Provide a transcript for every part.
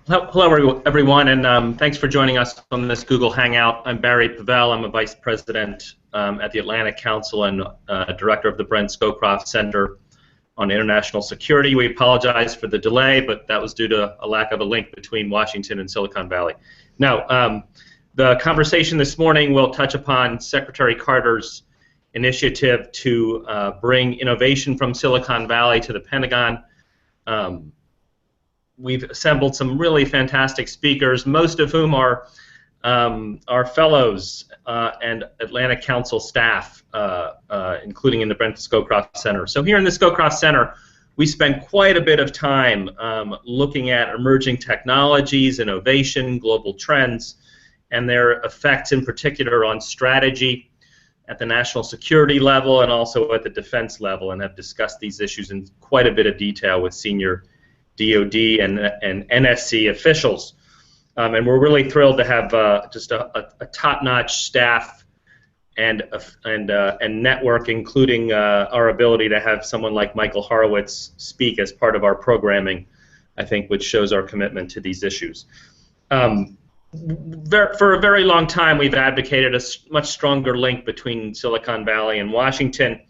Hello, everyone, and thanks for joining us on this Google Hangout. I'm Barry Pavel. I'm a Vice President at the Atlantic Council and Director of the Brent Scowcroft Center on International Security. We apologize for the delay, but that was due to a lack of a link between Washington and Silicon Valley. Now, the conversation this morning will touch upon Secretary Carter's initiative to bring innovation from Silicon Valley to the Pentagon. We've assembled some really fantastic speakers, most of whom are fellows and Atlantic Council staff, including in the Brent Scowcroft Center. So here in the Scowcroft Center, we spend quite a bit of time looking at emerging technologies, innovation, global trends, and their effects in particular on strategy at the national security level and also at the defense level, and have discussed these issues in quite a bit of detail with senior DOD and NSC officials, and we're really thrilled to have just a top-notch staff and network, including our ability to have someone like Michael Horowitz speak as part of our programming, I think, which shows our commitment to these issues. For a very long time, we've advocated a much stronger link between Silicon Valley and Washington.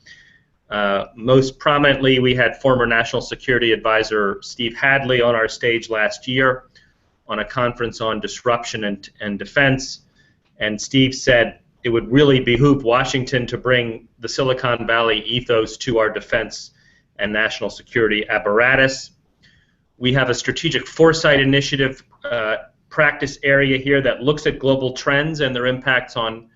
Most prominently, we had former National Security Advisor Steve Hadley on our stage last year on a conference on disruption and defense, and Steve said it would really behoove Washington to bring the Silicon Valley ethos to our defense and national security apparatus. We have a strategic foresight initiative practice area here that looks at global trends and their impacts on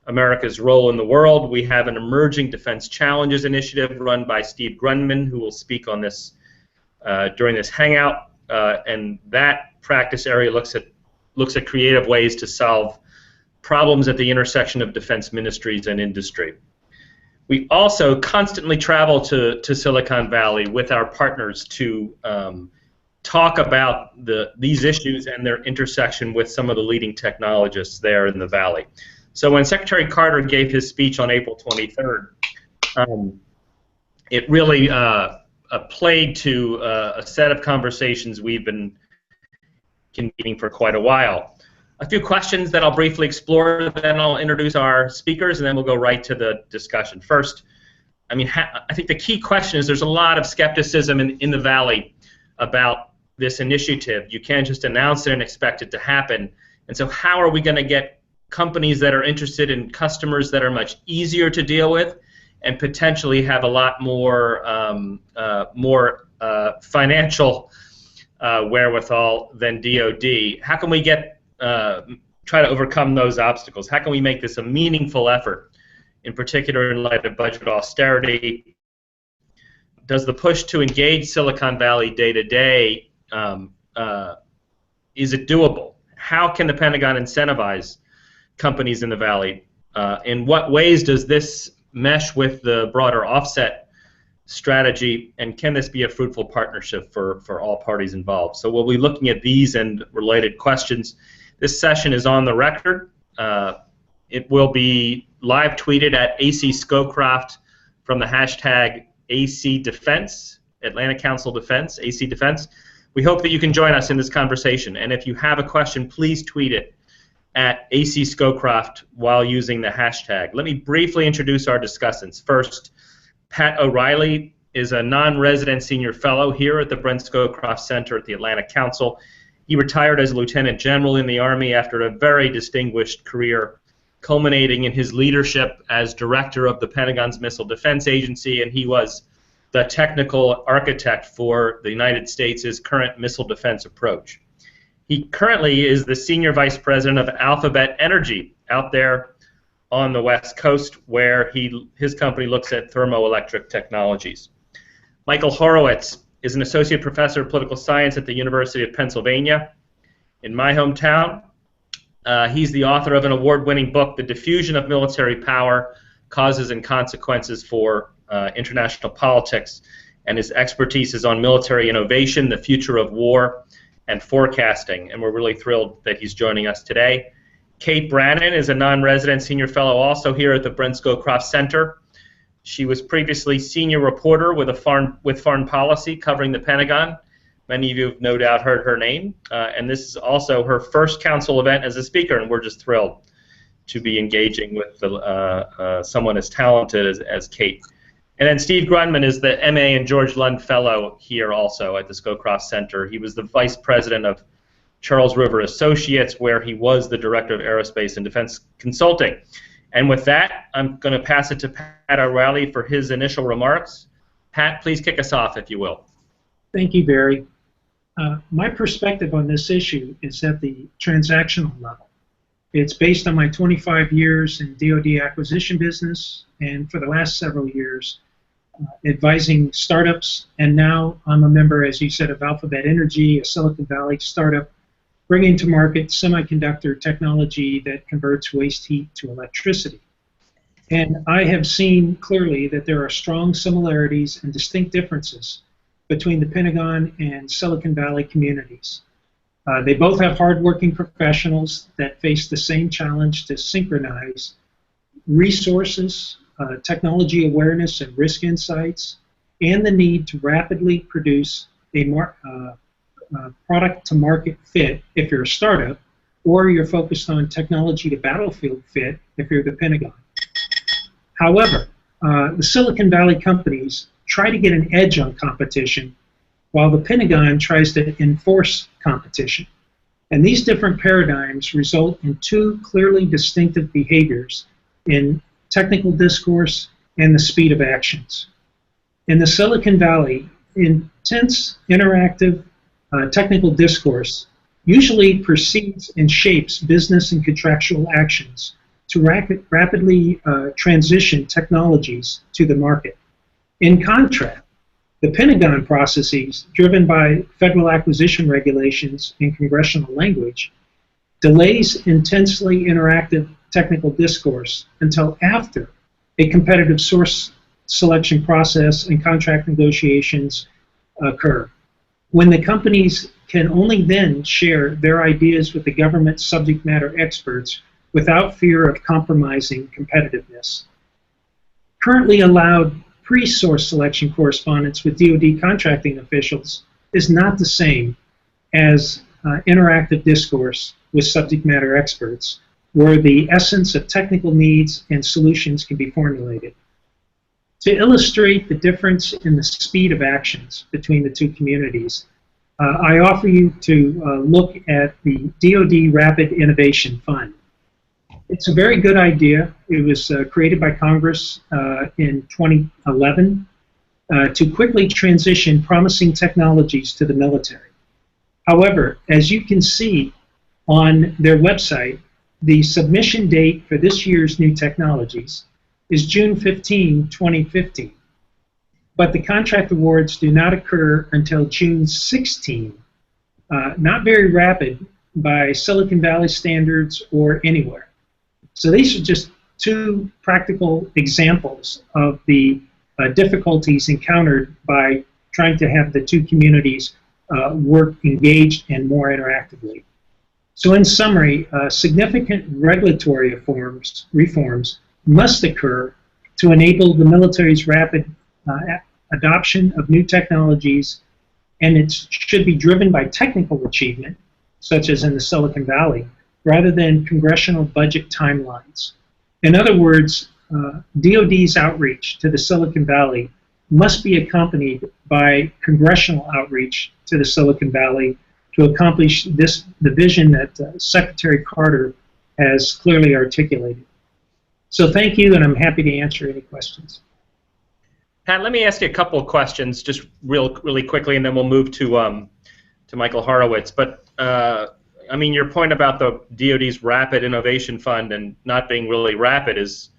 America's role in the world. We have an emerging defense challenges initiative run by Steve Grundman, who will speak on this during this hangout, and that practice area looks at creative ways to solve problems at the intersection of defense ministries and industry. We also constantly travel to Silicon Valley with our partners to talk about these issues and their intersection with some of the leading technologists there in the Valley. So when Secretary Carter gave his speech on April 23rd, it really played to a set of conversations we've been convening for quite a while. A few questions that I'll briefly explore, then I'll introduce our speakers, and then we'll go right to the discussion. First, I think the key question is there's a lot of skepticism in the Valley about this initiative. You can't just announce it and expect it to happen. And so how are we going to get companies that are interested in customers that are much easier to deal with and potentially have a lot more financial wherewithal than DOD? How can we try to overcome those obstacles? How can we make this a meaningful effort, in particular in light of budget austerity? Does the push to engage Silicon Valley day to day, is it doable? How can the Pentagon incentivize companies in the Valley? In what ways does this mesh with the broader offset strategy, and can this be a fruitful partnership for all parties involved? So we'll be looking at these and related questions. This session is on the record. It will be live tweeted at AC Scowcroft from the hashtag AC Defense, Atlantic Council Defense, AC Defense. We hope that you can join us in this conversation, and if you have a question, please tweet it at AC Scowcroft while using the hashtag. Let me briefly introduce our discussants. First, Pat O'Reilly is a non-resident senior fellow here at the Brent Scowcroft Center at the Atlantic Council. He retired as a lieutenant general in the Army after a very distinguished career, culminating in his leadership as director of the Pentagon's Missile Defense Agency, and he was the technical architect for the United States' current missile defense approach. He currently is the Senior Vice President of Alphabet Energy out there on the West Coast, where his company looks at thermoelectric technologies. Michael Horowitz is an Associate Professor of Political Science at the University of Pennsylvania in my hometown. He's the author of an award-winning book, The Diffusion of Military Power, Causes and Consequences for International Politics, and his expertise is on military innovation, the future of war, and forecasting, and we're really thrilled that he's joining us today. Kate Brannen is a non-resident senior fellow also here at the Brent Scowcroft Center. She was previously senior reporter with foreign policy covering the Pentagon Many of you have no doubt heard her name, and this is also her first council event as a speaker, and we're just thrilled to be engaging with someone as talented as Kate. And then Steve Grundman is the MA and George Lund Fellow here also at the Scowcroft Center. He was the Vice President of Charles River Associates, where he was the Director of Aerospace and Defense Consulting. And with that, I'm going to pass it to Pat O'Reilly for his initial remarks. Pat, please kick us off, if you will. Thank you, Barry. My perspective on this issue is at the transactional level. It's based on my 25 years in DOD acquisition business, and for the last several years, advising startups, and now I'm a member, as you said, of Alphabet Energy, a Silicon Valley startup, bringing to market semiconductor technology that converts waste heat to electricity. And I have seen clearly that there are strong similarities and distinct differences between the Pentagon and Silicon Valley communities. They both have hardworking professionals that face the same challenge to synchronize resources, technology awareness and risk insights, and the need to rapidly produce a product to market fit if you're a startup, or you're focused on technology to battlefield fit if you're the Pentagon. However, the Silicon Valley companies try to get an edge on competition, while the Pentagon tries to enforce competition. And these different paradigms result in two clearly distinctive behaviors in technical discourse and the speed of actions. In the Silicon Valley, intense, interactive technical discourse usually precedes and shapes business and contractual actions to rapidly transition technologies to the market. In contrast, the Pentagon processes, driven by federal acquisition regulations and congressional language, delays intensely interactive technical discourse until after a competitive source selection process and contract negotiations occur, when the companies can only then share their ideas with the government subject matter experts without fear of compromising competitiveness. Currently allowed pre-source selection correspondence with DOD contracting officials is not the same as interactive discourse with subject matter experts, where the essence of technical needs and solutions can be formulated. To illustrate the difference in the speed of actions between the two communities, I offer you to look at the DOD Rapid Innovation Fund. It's a very good idea. It was created by Congress in 2011 to quickly transition promising technologies to the military. However, as you can see on their website, the submission date for this year's new technologies is June 15, 2015. But the contract awards do not occur until June 16. Not very rapid by Silicon Valley standards or anywhere. So these are just two practical examples of the difficulties encountered by trying to have the two communities work engaged and more interactively. So in summary, significant regulatory reforms must occur to enable the military's rapid adoption of new technologies, and it should be driven by technical achievement, such as in the Silicon Valley, rather than congressional budget timelines. In other words, DOD's outreach to the Silicon Valley must be accompanied by congressional outreach to the Silicon Valley to accomplish the vision that Secretary Carter has clearly articulated. So thank you, and I'm happy to answer any questions. Pat, let me ask you a couple of questions, just really quickly, and then we'll move to Michael Horowitz. But I mean, your point about the DoD's Rapid Innovation Fund and not being really rapid is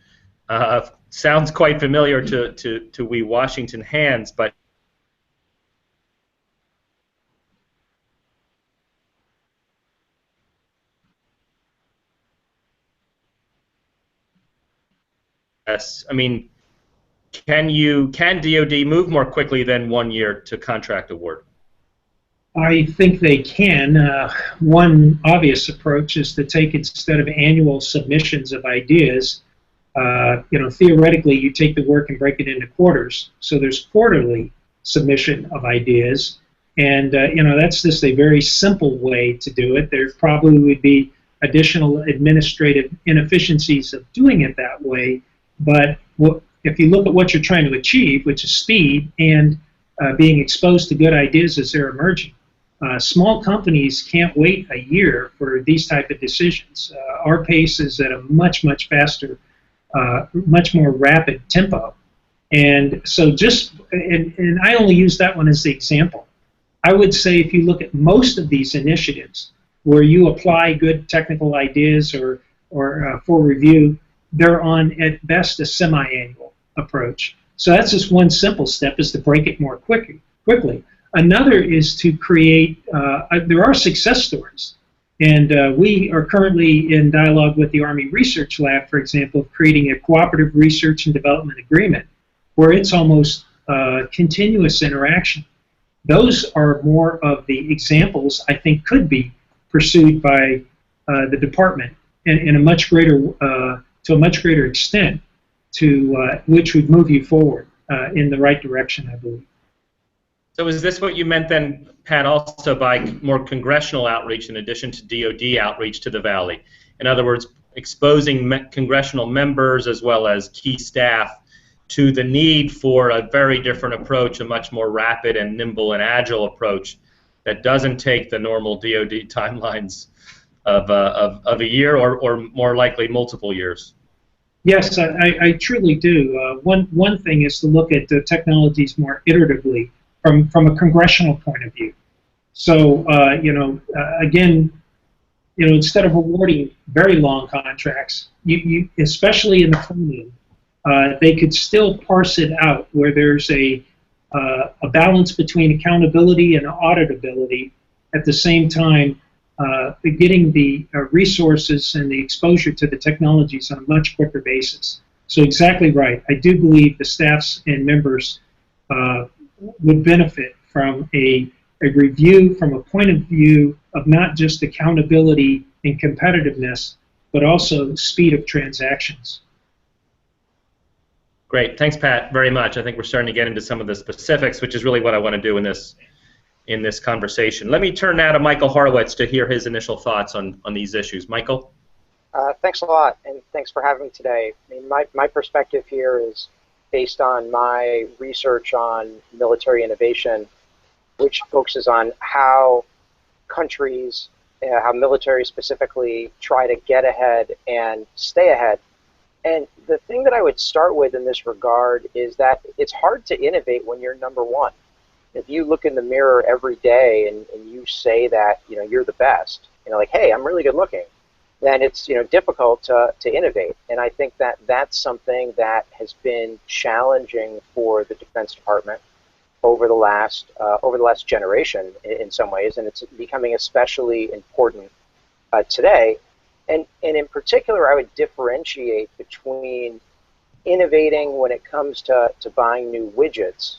sounds quite familiar to we Washington hands, but yes, I mean, can DoD move more quickly than 1 year to contract award? I think they can. One obvious approach is to take, instead of annual submissions of ideas, theoretically you take the work and break it into quarters. So there's quarterly submission of ideas, And that's just a very simple way to do it. There probably would be additional administrative inefficiencies of doing it that way, but if you look at what you're trying to achieve, which is speed and being exposed to good ideas as they're emerging, small companies can't wait a year for these type of decisions. Our pace is at a much, much faster, much more rapid tempo. And so and I only use that one as the example. I would say if you look at most of these initiatives where you apply good technical ideas or for review, they're on, at best, a semi-annual approach. So that's just one simple step, is to break it more quickly. Another is to create, there are success stories. And we are currently in dialogue with the Army Research Lab, for example, of creating a cooperative research and development agreement where it's almost continuous interaction. Those are more of the examples I think could be pursued by the department in a much greater, to a much greater extent, to which would move you forward in the right direction, I believe. So is this what you meant then, Pat, also by more congressional outreach in addition to DOD outreach to the Valley? In other words, exposing congressional members as well as key staff to the need for a very different approach, a much more rapid and nimble and agile approach that doesn't take the normal DOD timelines of a year or more likely multiple years? Yes, I truly do. One thing is to look at the technologies more iteratively from a congressional point of view. So, again, instead of awarding very long contracts, you especially in the premium, they could still parse it out where there's a balance between accountability and auditability, at the same time getting the resources and the exposure to the technologies on a much quicker basis. So exactly right. I do believe the staffs and members would benefit from a review from a point of view of not just accountability and competitiveness, but also speed of transactions. Great. Thanks, Pat, very much. I think we're starting to get into some of the specifics, which is really what I want to do in this conversation. Let me turn now to Michael Horowitz to hear his initial thoughts on these issues. Michael? Thanks a lot, and thanks for having me today. I mean, my perspective here is based on my research on military innovation, which focuses on how countries, how military specifically, try to get ahead and stay ahead. And the thing that I would start with in this regard is that it's hard to innovate when you're number one. If you look in the mirror every day and you say that you're the best, like, hey, I'm really good looking, then it's difficult to innovate. And I think that that's something that has been challenging for the Defense Department over the last generation in some ways, and it's becoming especially important today. And in particular, I would differentiate between innovating when it comes to buying new widgets,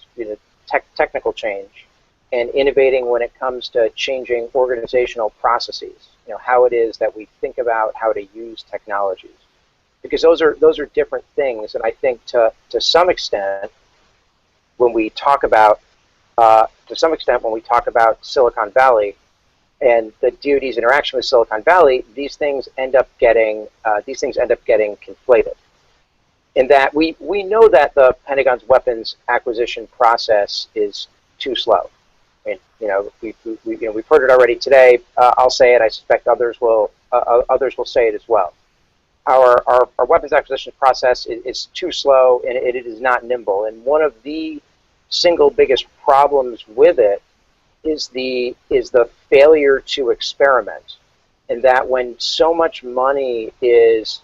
technical change, and innovating when it comes to changing organizational processes, how it is that we think about how to use technologies, because those are different things. And I think to some extent, when we talk about Silicon Valley and the DoD's interaction with Silicon Valley, these things end up getting conflated. In that we know that the Pentagon's weapons acquisition process is too slow. I mean, we've heard it already today. I'll say it. I suspect others will say it as well. Our weapons acquisition process is too slow, and it is not nimble. And one of the single biggest problems with it is the failure to experiment. And that when so much money is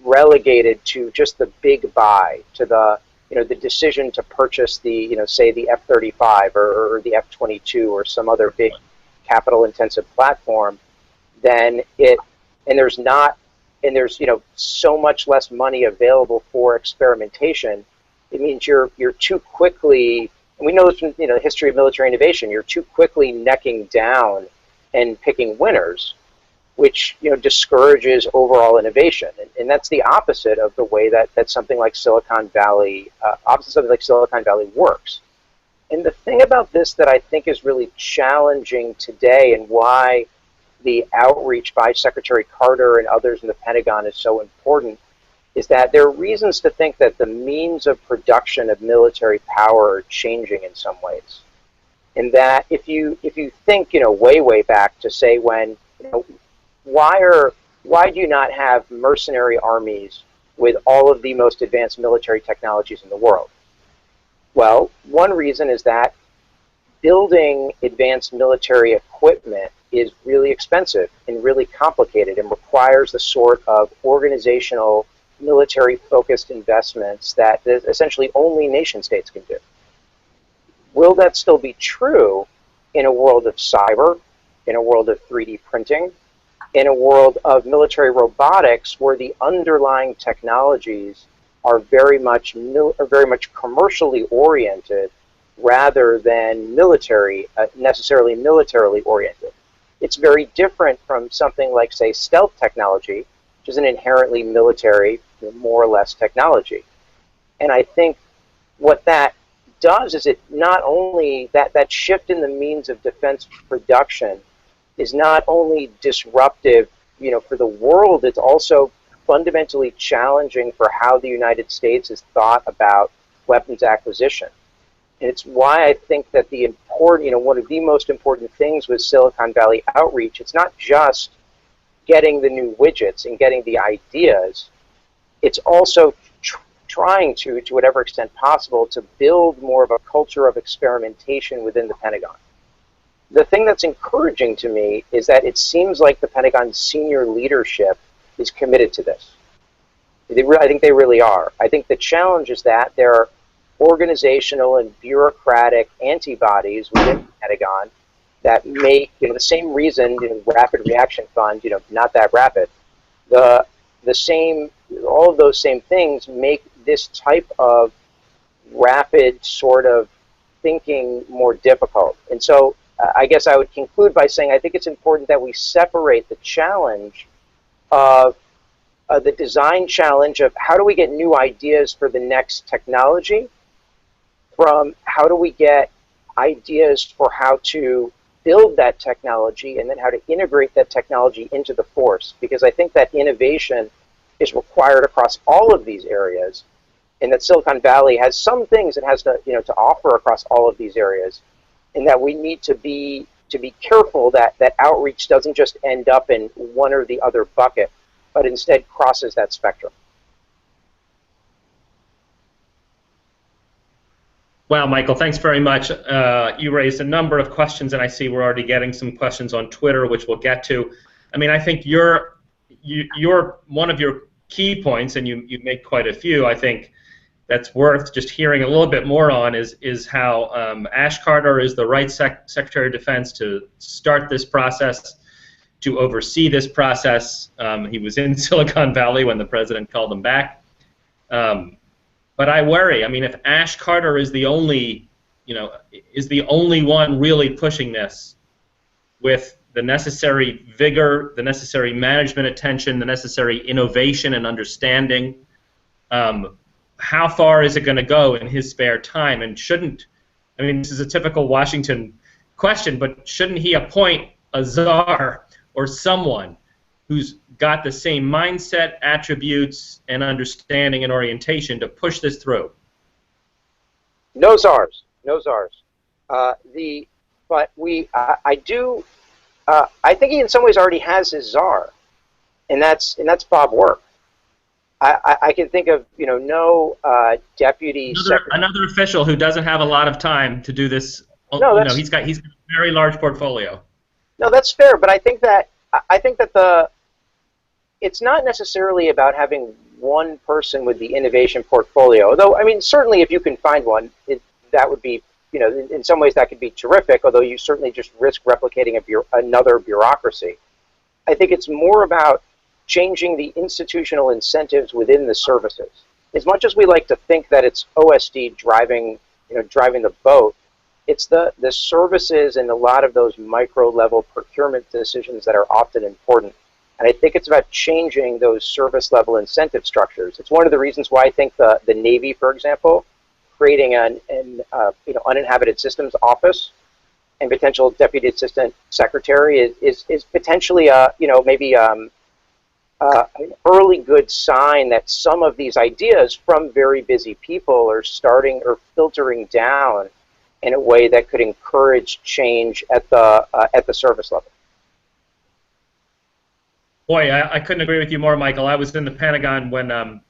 relegated to just the big buy, to the the decision to purchase the say the F-35 or the F-22 or some other big capital-intensive platform, then there's so much less money available for experimentation. It means you're too quickly, and we know this from the history of military innovation, you're too quickly necking down and picking winners, which discourages overall innovation, and that's the opposite of the way that something like Silicon Valley works. And the thing about this that I think is really challenging today, and why the outreach by Secretary Carter and others in the Pentagon is so important, is that there are reasons to think that the means of production of military power are changing in some ways. And that if you think, way back to say when, why do you not have mercenary armies with all of the most advanced military technologies in the world? Well, one reason is that building advanced military equipment is really expensive and really complicated and requires the sort of organizational, military-focused investments that essentially only nation states can do. Will that still be true in a world of cyber, in a world of 3D printing, in a world of military robotics, where the underlying technologies are very much commercially oriented rather than necessarily militarily oriented? It's very different from something like, say, stealth technology, which is an inherently military, more or less technology. And I think what that does is it not only, that shift in the means of defense production is not only disruptive, for the world, it's also fundamentally challenging for how the United States has thought about weapons acquisition. And it's why I think that the important, one of the most important things with Silicon Valley outreach, it's not just getting the new widgets and getting the ideas, it's also trying to whatever extent possible, to build more of a culture of experimentation within the Pentagon. The thing that's encouraging to me is that it seems like the Pentagon's senior leadership is committed to this. I think they really are. I think the challenge is that there are organizational and bureaucratic antibodies within the Pentagon that make, the same reason, Rapid Reaction Fund, not that rapid. All of those same things make this type of rapid sort of thinking more difficult. And so I guess I would conclude by saying I think it's important that we separate the challenge of the design challenge of how do we get new ideas for the next technology from how do we get ideas for how to build that technology and then how to integrate that technology into the force. Because I think that innovation is required across all of these areas, and that Silicon Valley has some things it has to offer across all of these areas, and that we need to be careful that outreach doesn't just end up in one or the other bucket, but instead crosses that spectrum. Wow, Michael, thanks very much. You raised a number of questions, and I see we're already getting some questions on Twitter, which we'll get to. I mean, I think you're one of your key points, and you make quite a few, I think, that's worth just hearing a little bit more on is how Ash Carter is the right Secretary of Defense to start this process, to oversee this process. He was in Silicon Valley when the president called him back. But I worry. I mean, if Ash Carter is the only one really pushing this with the necessary vigor, the necessary management attention, the necessary innovation and understanding, how far is it going to go in his spare time? And this is a typical Washington question, but shouldn't he appoint a czar or someone who's got the same mindset, attributes, and understanding and orientation to push this through? No czars. I think he in some ways already has his czar, and that's Bob Work. I can think of no deputy another official who doesn't have a lot of time to do this. No, he's got a very large portfolio. No, that's fair, but I think that it's not necessarily about having one person with the innovation portfolio. Although, I mean, certainly if you can find one, that would be, in some ways that could be terrific, although you certainly just risk replicating another bureaucracy. I think it's more about changing the institutional incentives within the services. As much as we like to think that it's OSD driving the boat, it's the services and a lot of those micro-level procurement decisions that are often important. And I think it's about changing those service-level incentive structures. It's one of the reasons why I think the Navy, for example, creating an uninhabited systems office and potential deputy assistant secretary is potentially maybe an early good sign that some of these ideas from very busy people are starting or filtering down in a way that could encourage change at the service level. Boy, I couldn't agree with you more, Michael. I was in the Pentagon when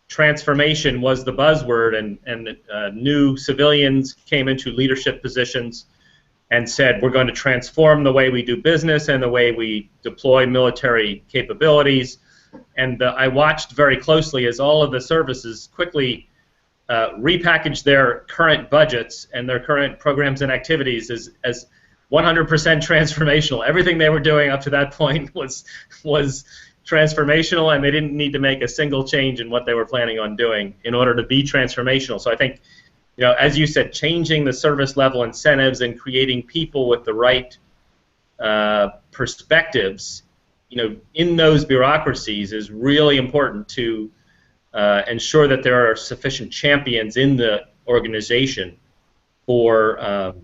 transformation was the buzzword, and new civilians came into leadership positions and said, we're going to transform the way we do business and the way we deploy military capabilities. And I watched very closely as all of the services quickly repackaged their current budgets and their current programs and activities as 100% transformational. Everything they were doing up to that point was transformational, and they didn't need to make a single change in what they were planning on doing in order to be transformational. So I think, as you said, changing the service level incentives and creating people with the right perspectives, in those bureaucracies is really important to ensure that there are sufficient champions in the organization for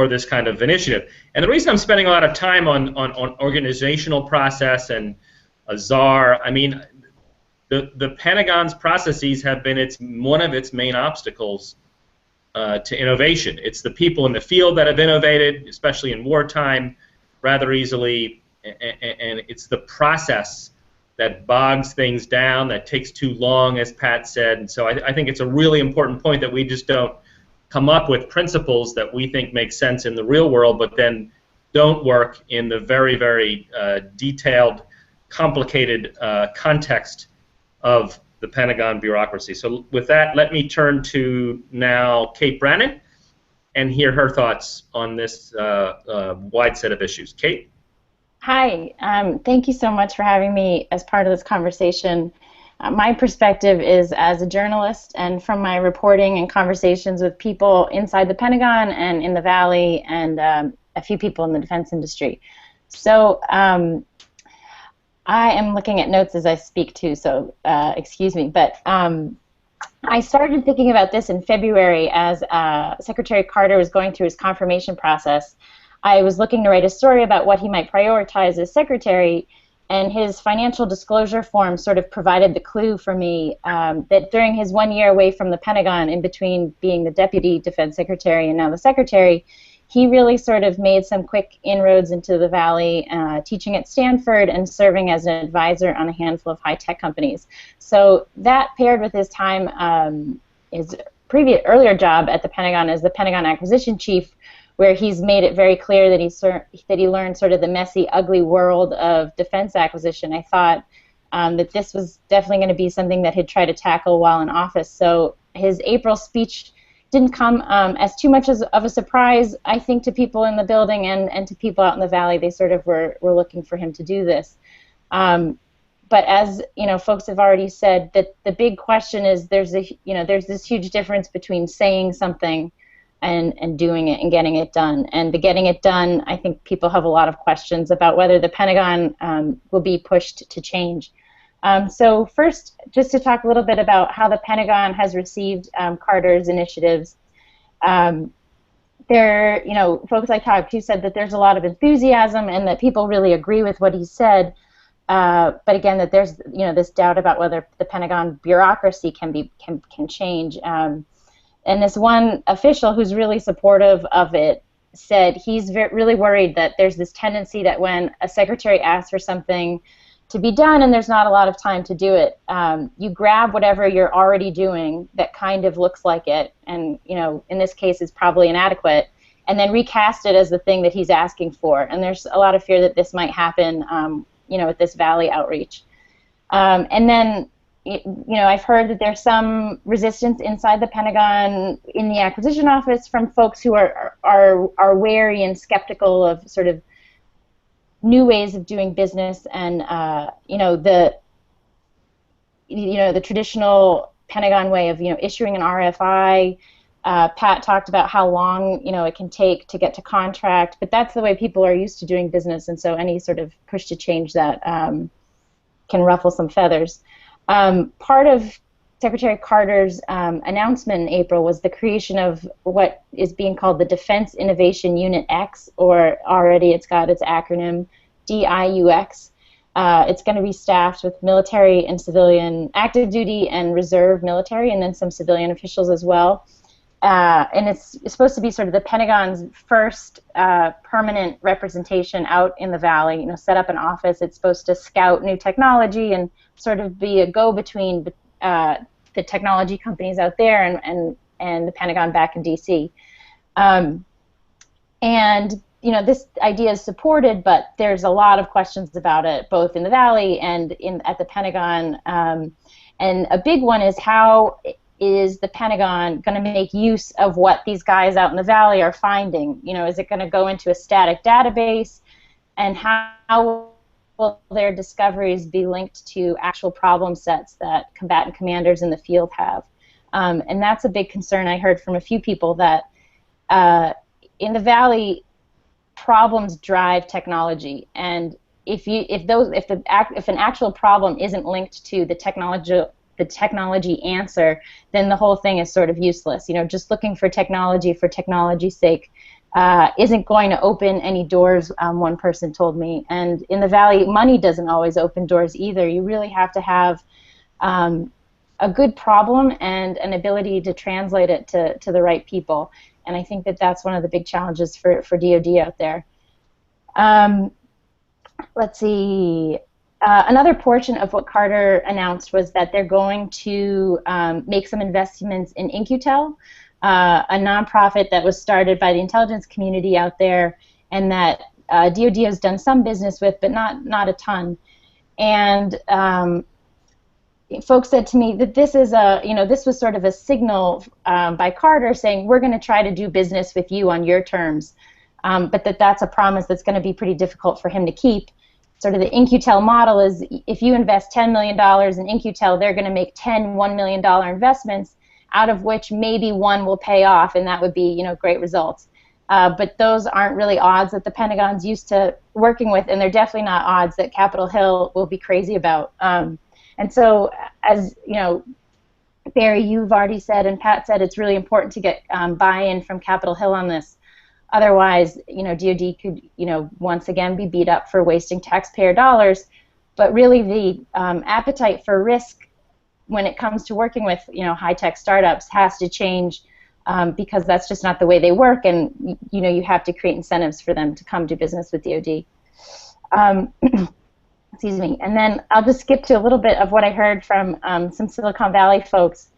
this kind of initiative. And the reason I'm spending a lot of time on organizational process and a czar, I mean, the Pentagon's processes have been one of its main obstacles to innovation. It's the people in the field that have innovated, especially in wartime, rather easily, and it's the process that bogs things down, that takes too long, as Pat said. And so I think it's a really important point that we just don't come up with principles that we think make sense in the real world, but then don't work in the very, very detailed, complicated context of the Pentagon bureaucracy. So with that, let me turn to now Kate Brannen and hear her thoughts on this wide set of issues. Kate? Hi. Thank you so much for having me as part of this conversation. My perspective is as a journalist, and from my reporting and conversations with people inside the Pentagon and in the Valley and a few people in the defense industry. So I am looking at notes as I speak too, so excuse me. But I started thinking about this in February as Secretary Carter was going through his confirmation process. I was looking to write a story about what he might prioritize as secretary, and his financial disclosure form sort of provided the clue for me that during his 1 year away from the Pentagon, in between being the Deputy Defense Secretary and now the Secretary, he really sort of made some quick inroads into the Valley, teaching at Stanford and serving as an advisor on a handful of high-tech companies. So that paired with his time, his earlier job at the Pentagon as the Pentagon Acquisition Chief, where he's made it very clear that he learned sort of the messy, ugly world of defense acquisition. I thought that this was definitely going to be something that he'd try to tackle while in office. So his April speech didn't come as too much of a surprise, I think, to people in the building and to people out in the Valley. They sort of were looking for him to do this. But as folks have already said, that the big question is there's this huge difference between saying something and doing it and getting it done. And the getting it done, I think people have a lot of questions about whether the Pentagon will be pushed to change. So first, just to talk a little bit about how the Pentagon has received Carter's initiatives. Folks I talked to said that there's a lot of enthusiasm and that people really agree with what he said. But again, that there's this doubt about whether the Pentagon bureaucracy can change. And this one official who's really supportive of it said he's really worried that there's this tendency that when a secretary asks for something to be done and there's not a lot of time to do it, you grab whatever you're already doing that kind of looks like it, and in this case is probably inadequate, and then recast it as the thing that he's asking for. And there's a lot of fear that this might happen, with this Valley outreach. And then I've heard that there's some resistance inside the Pentagon in the acquisition office from folks who are wary and skeptical of sort of new ways of doing business, and the traditional Pentagon way of issuing an RFI. Pat talked about how long it can take to get to contract, but that's the way people are used to doing business, and so any sort of push to change that can ruffle some feathers. Part of Secretary Carter's announcement in April was the creation of what is being called the Defense Innovation Unit X, or already it's got its acronym DIUX. It's going to be staffed with military and civilian, active duty and reserve military, and then some civilian officials as well. And it's supposed to be sort of the Pentagon's first permanent representation out in the Valley. You know, set up an office. It's supposed to scout new technology and sort of be a go-between the technology companies out there and the Pentagon back in D.C. And you know, this idea is supported, but there's a lot of questions about it, both in the Valley and at the Pentagon. And a big one is, how is the Pentagon going to make use of what these guys out in the Valley are finding? You know, is it going to go into a static database? And how will their discoveries be linked to actual problem sets that combatant commanders in the field have? And that's a big concern. I heard from a few people that in the Valley, problems drive technology, and if an actual problem isn't linked to the technology answer, then the whole thing is sort of useless. You know, just looking for technology's sake isn't going to open any doors, one person told me. And in the Valley, money doesn't always open doors either. You really have to have a good problem and an ability to translate it to the right people. And I think that that's one of the big challenges for DOD out there. Let's see. Another portion of what Carter announced was that they're going to make some investments in In-Q-Tel, a nonprofit that was started by the intelligence community out there, and that DOD has done some business with, but not a ton. And folks said to me that this is this was sort of a signal by Carter saying, we're going to try to do business with you on your terms, but that's a promise that's going to be pretty difficult for him to keep. Sort of the In-Q-Tel model is, if you invest $10 million in In-Q-Tel, they're going to make 10 $1 million investments, out of which maybe one will pay off, and that would be, you know, great results. But those aren't really odds that the Pentagon's used to working with, and they're definitely not odds that Capitol Hill will be crazy about. And so, as you know, Barry, you've already said, and Pat said, it's really important to get buy-in from Capitol Hill on this. Otherwise, you know, DOD could, you know, once again be beat up for wasting taxpayer dollars. But really, the appetite for risk when it comes to working with, you know, high-tech startups has to change, because that's just not the way they work, and you know, you have to create incentives for them to come do business with DOD. Excuse me. And then I'll just skip to a little bit of what I heard from some Silicon Valley folks.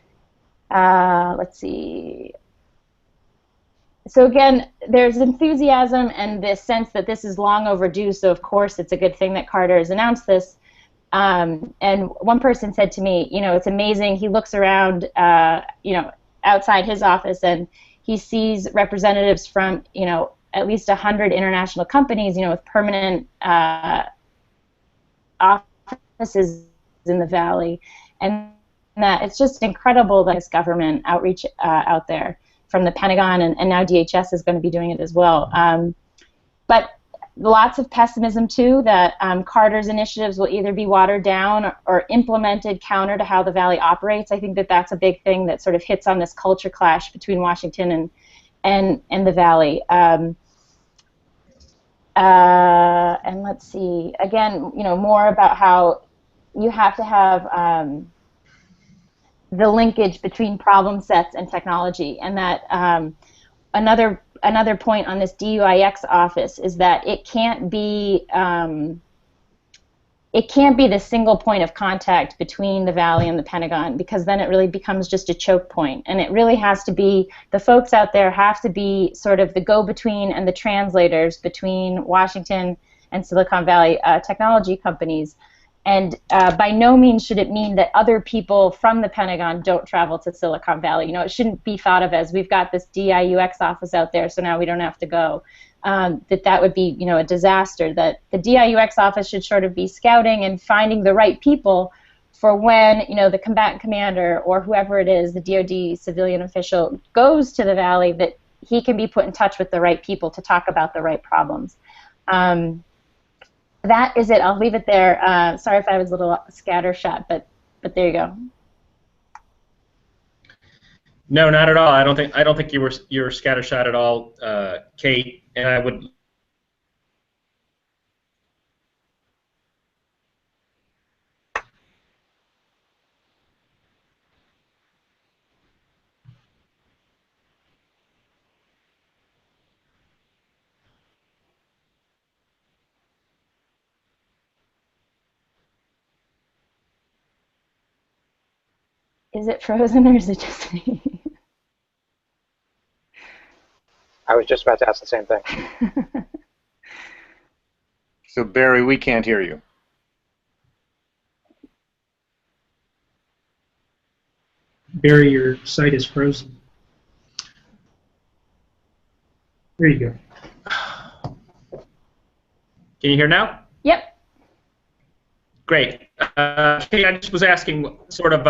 Let's see. So again, there's enthusiasm and this sense that this is long overdue, so of course it's a good thing that Carter has announced this. And one person said to me, you know, it's amazing. He looks around, you know, outside his office, and he sees representatives from, you know, at least 100 international companies, you know, with permanent offices in the Valley, and that it's just incredible that this government outreach out there from the Pentagon, and now DHS is going to be doing it as well. But lots of pessimism too, that Carter's initiatives will either be watered down or implemented counter to how the Valley operates. I think that that's a big thing that sort of hits on this culture clash between Washington and the Valley. And let's see, again, you know, more about how you have to have the linkage between problem sets and technology, and that another point on this DUIX office is that it can't be the single point of contact between the Valley and the Pentagon, because then it really becomes just a choke point, and it really has to be, the folks out there have to be sort of the go-between and the translators between Washington and Silicon Valley technology companies. And by no means should it mean that other people from the Pentagon don't travel to Silicon Valley. You know, it shouldn't be thought of as, we've got this DIUX office out there, so now we don't have to go. That would be, you know, a disaster. That the DIUX office should sort of be scouting and finding the right people for when, you know, the combatant commander or whoever it is, the DOD civilian official, goes to the Valley, that he can be put in touch with the right people to talk about the right problems. That is it. I'll leave it there. Sorry if I was a little scattershot, but there you go. No, not at all. I don't think you were scattershot at all, Kate. And I would. Is it frozen or is it just me? I was just about to ask the same thing. So Barry, we can't hear you. Barry, your site is frozen. There you go. Can you hear now? Yep. Great. Kate, I just was asking sort of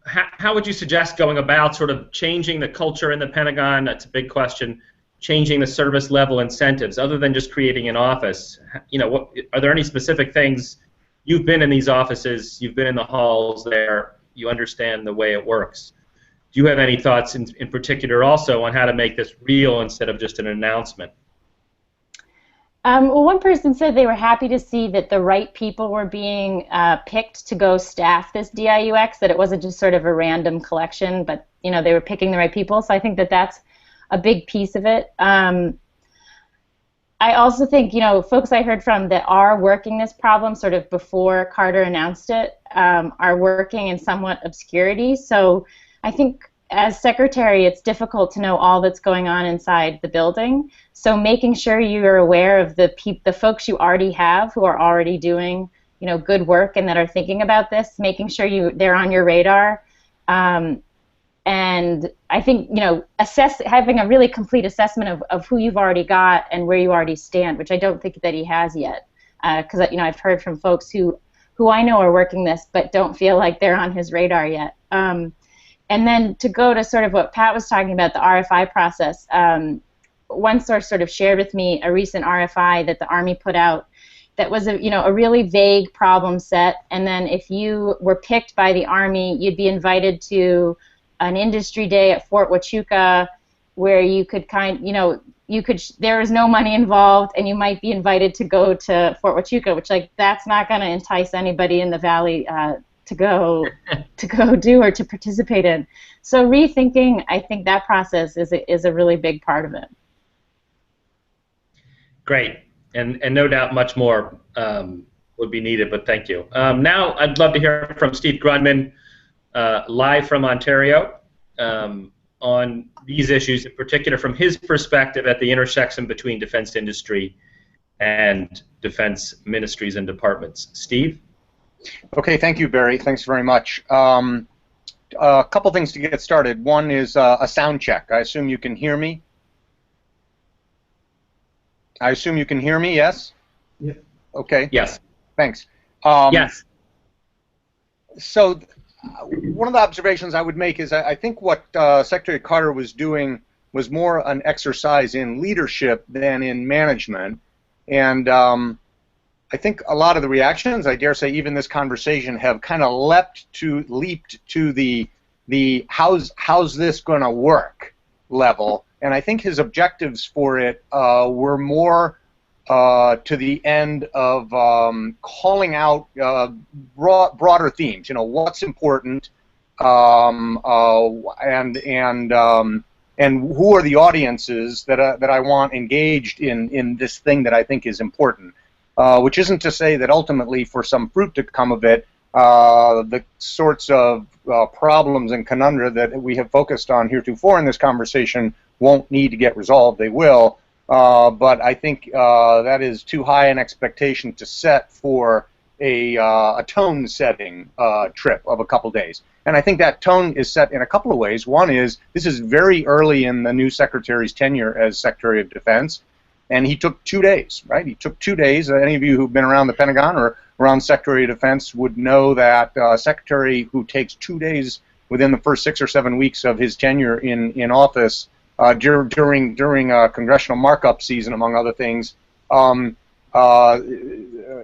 how would you suggest going about sort of changing the culture in the Pentagon? That's a big question. Changing the service level incentives, other than just creating an office. You know, are there any specific things? You've been in these offices, you've been in the halls there, you understand the way it works. Do you have any thoughts in particular also on how to make this real instead of just an announcement? Well, one person said they were happy to see that the right people were being picked to go staff this DIUX, that it wasn't just sort of a random collection, but you know, they were picking the right people. So I think that that's a big piece of it. I also think, you know, folks I heard from that are working this problem sort of before Carter announced it are working in somewhat obscurity. So I think as secretary, it's difficult to know all that's going on inside the building. So making sure you're aware of the folks you already have who are already doing, you know, good work and that are thinking about this, making sure they're on your radar. And I think, you know, having a really complete assessment of who you've already got and where you already stand, which I don't think that he has yet. Because, you know, I've heard from folks who I know are working this but don't feel like they're on his radar yet. And then to go to sort of what Pat was talking about, the RFI process, one source sort of shared with me a recent RFI that the Army put out that was a really vague problem set, and then if you were picked by the Army, you'd be invited to an industry day at Fort Huachuca where you could there was no money involved, and you might be invited to go to Fort Huachuca, which, like, that's not going to entice anybody in the Valley to go do or to participate in. So rethinking, I think that process is a really big part of it. Great, and no doubt much more would be needed, but thank you. Now I'd love to hear from Steve Grundman, live from Ontario, on these issues, in particular from his perspective at the intersection between defense industry and defense ministries and departments. Steve? Okay, thank you, Barry. Thanks very much. A couple things to get started. One is a sound check. I assume you can hear me? Yes? Yeah. Okay. Yes. Thanks. Yes. So one of the observations I would make is I think what Secretary Carter was doing was more an exercise in leadership than in management. And I think a lot of the reactions, I dare say even this conversation, have kind of leaped to the how's this going to work level. And I think his objectives for it were more to the end of calling out broader themes. You know, what's important, and who are the audiences that I want engaged in this thing that I think is important. Which isn't to say that ultimately, for some fruit to come of it, the sorts of problems and conundra that we have focused on heretofore in this conversation won't need to get resolved. They will, but I think that is too high an expectation to set for a tone-setting trip of a couple days. And I think that tone is set in a couple of ways. One is, this is very early in the new Secretary's tenure as Secretary of Defense, and he took 2 days, right? He took 2 days. Any of you who've been around the Pentagon or around Secretary of Defense would know that a secretary who takes 2 days within the first 6 or 7 weeks of his tenure in office during congressional markup season, among other things,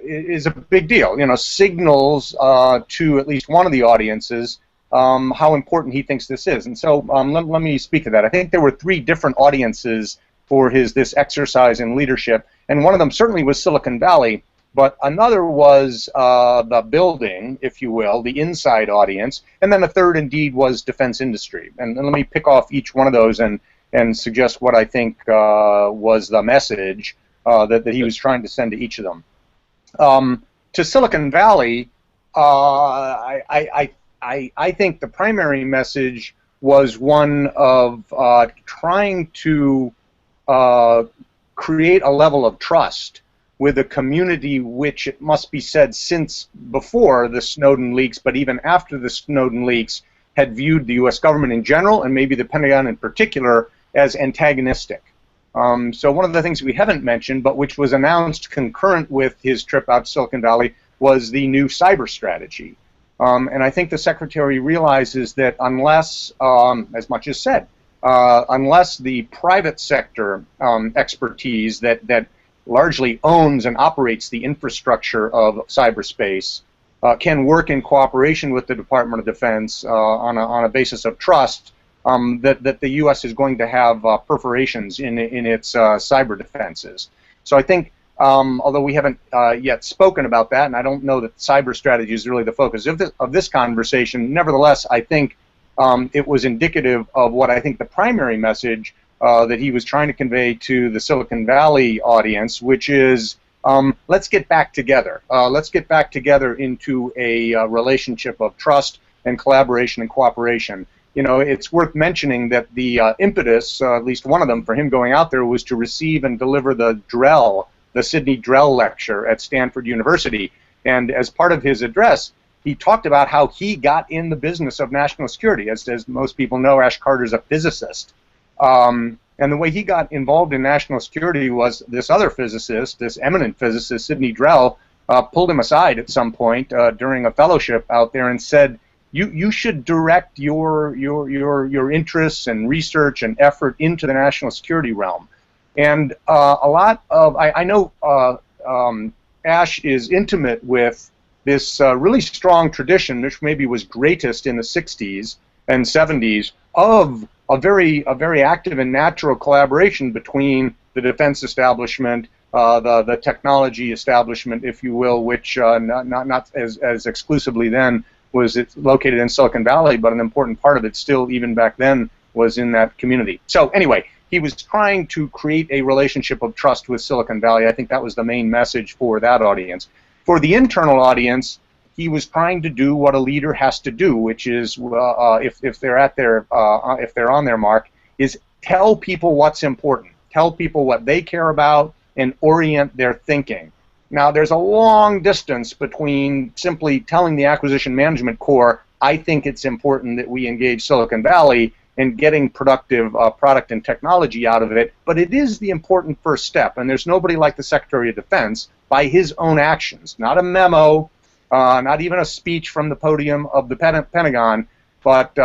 is a big deal. You know, signals to at least one of the audiences how important he thinks this is. And so let me speak to that. I think there were 3 different audiences for this exercise in leadership, and one of them certainly was Silicon Valley, but another was the building, if you will, the inside audience, and then a third indeed was defense industry. And let me pick off each one of those and suggest what I think was the message that he was trying to send to each of them. To Silicon Valley, I think the primary message was one of trying to create a level of trust with a community which, it must be said, since before the Snowden leaks, but even after the Snowden leaks, had viewed the U.S. government in general, and maybe the Pentagon in particular, as antagonistic. So one of the things we haven't mentioned, but which was announced concurrent with his trip out to Silicon Valley, was the new cyber strategy. And I think the Secretary realizes that unless, as much as said, unless the private sector expertise that largely owns and operates the infrastructure of cyberspace can work in cooperation with the Department of Defense on a basis of trust, that the U.S. is going to have perforations in its cyber defenses. So I think, although we haven't yet spoken about that, and I don't know that cyber strategy is really the focus of this conversation, nevertheless, I think it was indicative of what I think the primary message that he was trying to convey to the Silicon Valley audience, which is, let's get back together. Let's get back together into a relationship of trust and collaboration and cooperation. You know, it's worth mentioning that the impetus, at least one of them, for him going out there was to receive and deliver the Sidney Drell Lecture at Stanford University. And as part of his address, he talked about how he got in the business of national security. As most people know, Ash Carter's a physicist. And the way he got involved in national security was this other physicist, this eminent physicist, Sidney Drell, pulled him aside at some point during a fellowship out there and said, you should direct your interests and research and effort into the national security realm. And a lot of, I know Ash is intimate with this really strong tradition, which maybe was greatest in the 60s and 70s, of a very active and natural collaboration between the defense establishment, the technology establishment, if you will, which not as exclusively then was it located in Silicon Valley, but an important part of it still, even back then, was in that community. So anyway, he was trying to create a relationship of trust with Silicon Valley. I think that was the main message for that audience. For the internal audience, he was trying to do what a leader has to do, which is, if they're on their mark, is tell people what's important, tell people what they care about, and orient their thinking. Now, there's a long distance between simply telling the Acquisition Management Corps, I think it's important that we engage Silicon Valley, and getting productive product and technology out of it, but it is the important first step, and there's nobody like the Secretary of Defense by his own actions, not a memo, not even a speech from the podium of the Pentagon, but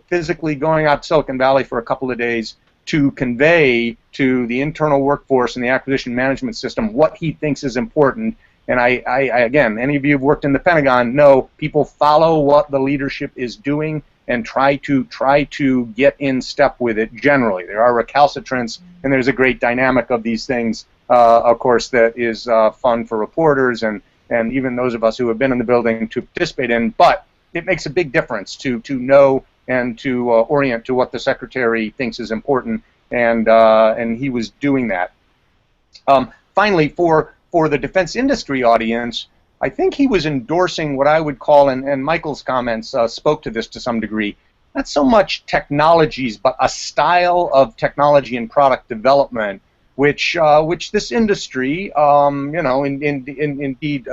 physically going out to Silicon Valley for a couple of days to convey to the internal workforce and the acquisition management system what he thinks is important. And I again, any of you who've worked in the Pentagon know people follow what the leadership is doing and try to get in step with it generally. There are recalcitrants, and there's a great dynamic of these things, of course, that is fun for reporters and even those of us who have been in the building to participate in, but it makes a big difference to know and to orient to what the Secretary thinks is important, and he was doing that. Finally, for the defense industry audience, I think he was endorsing what I would call, and Michael's comments spoke to this to some degree, not so much technologies, but a style of technology and product development, which this industry, indeed,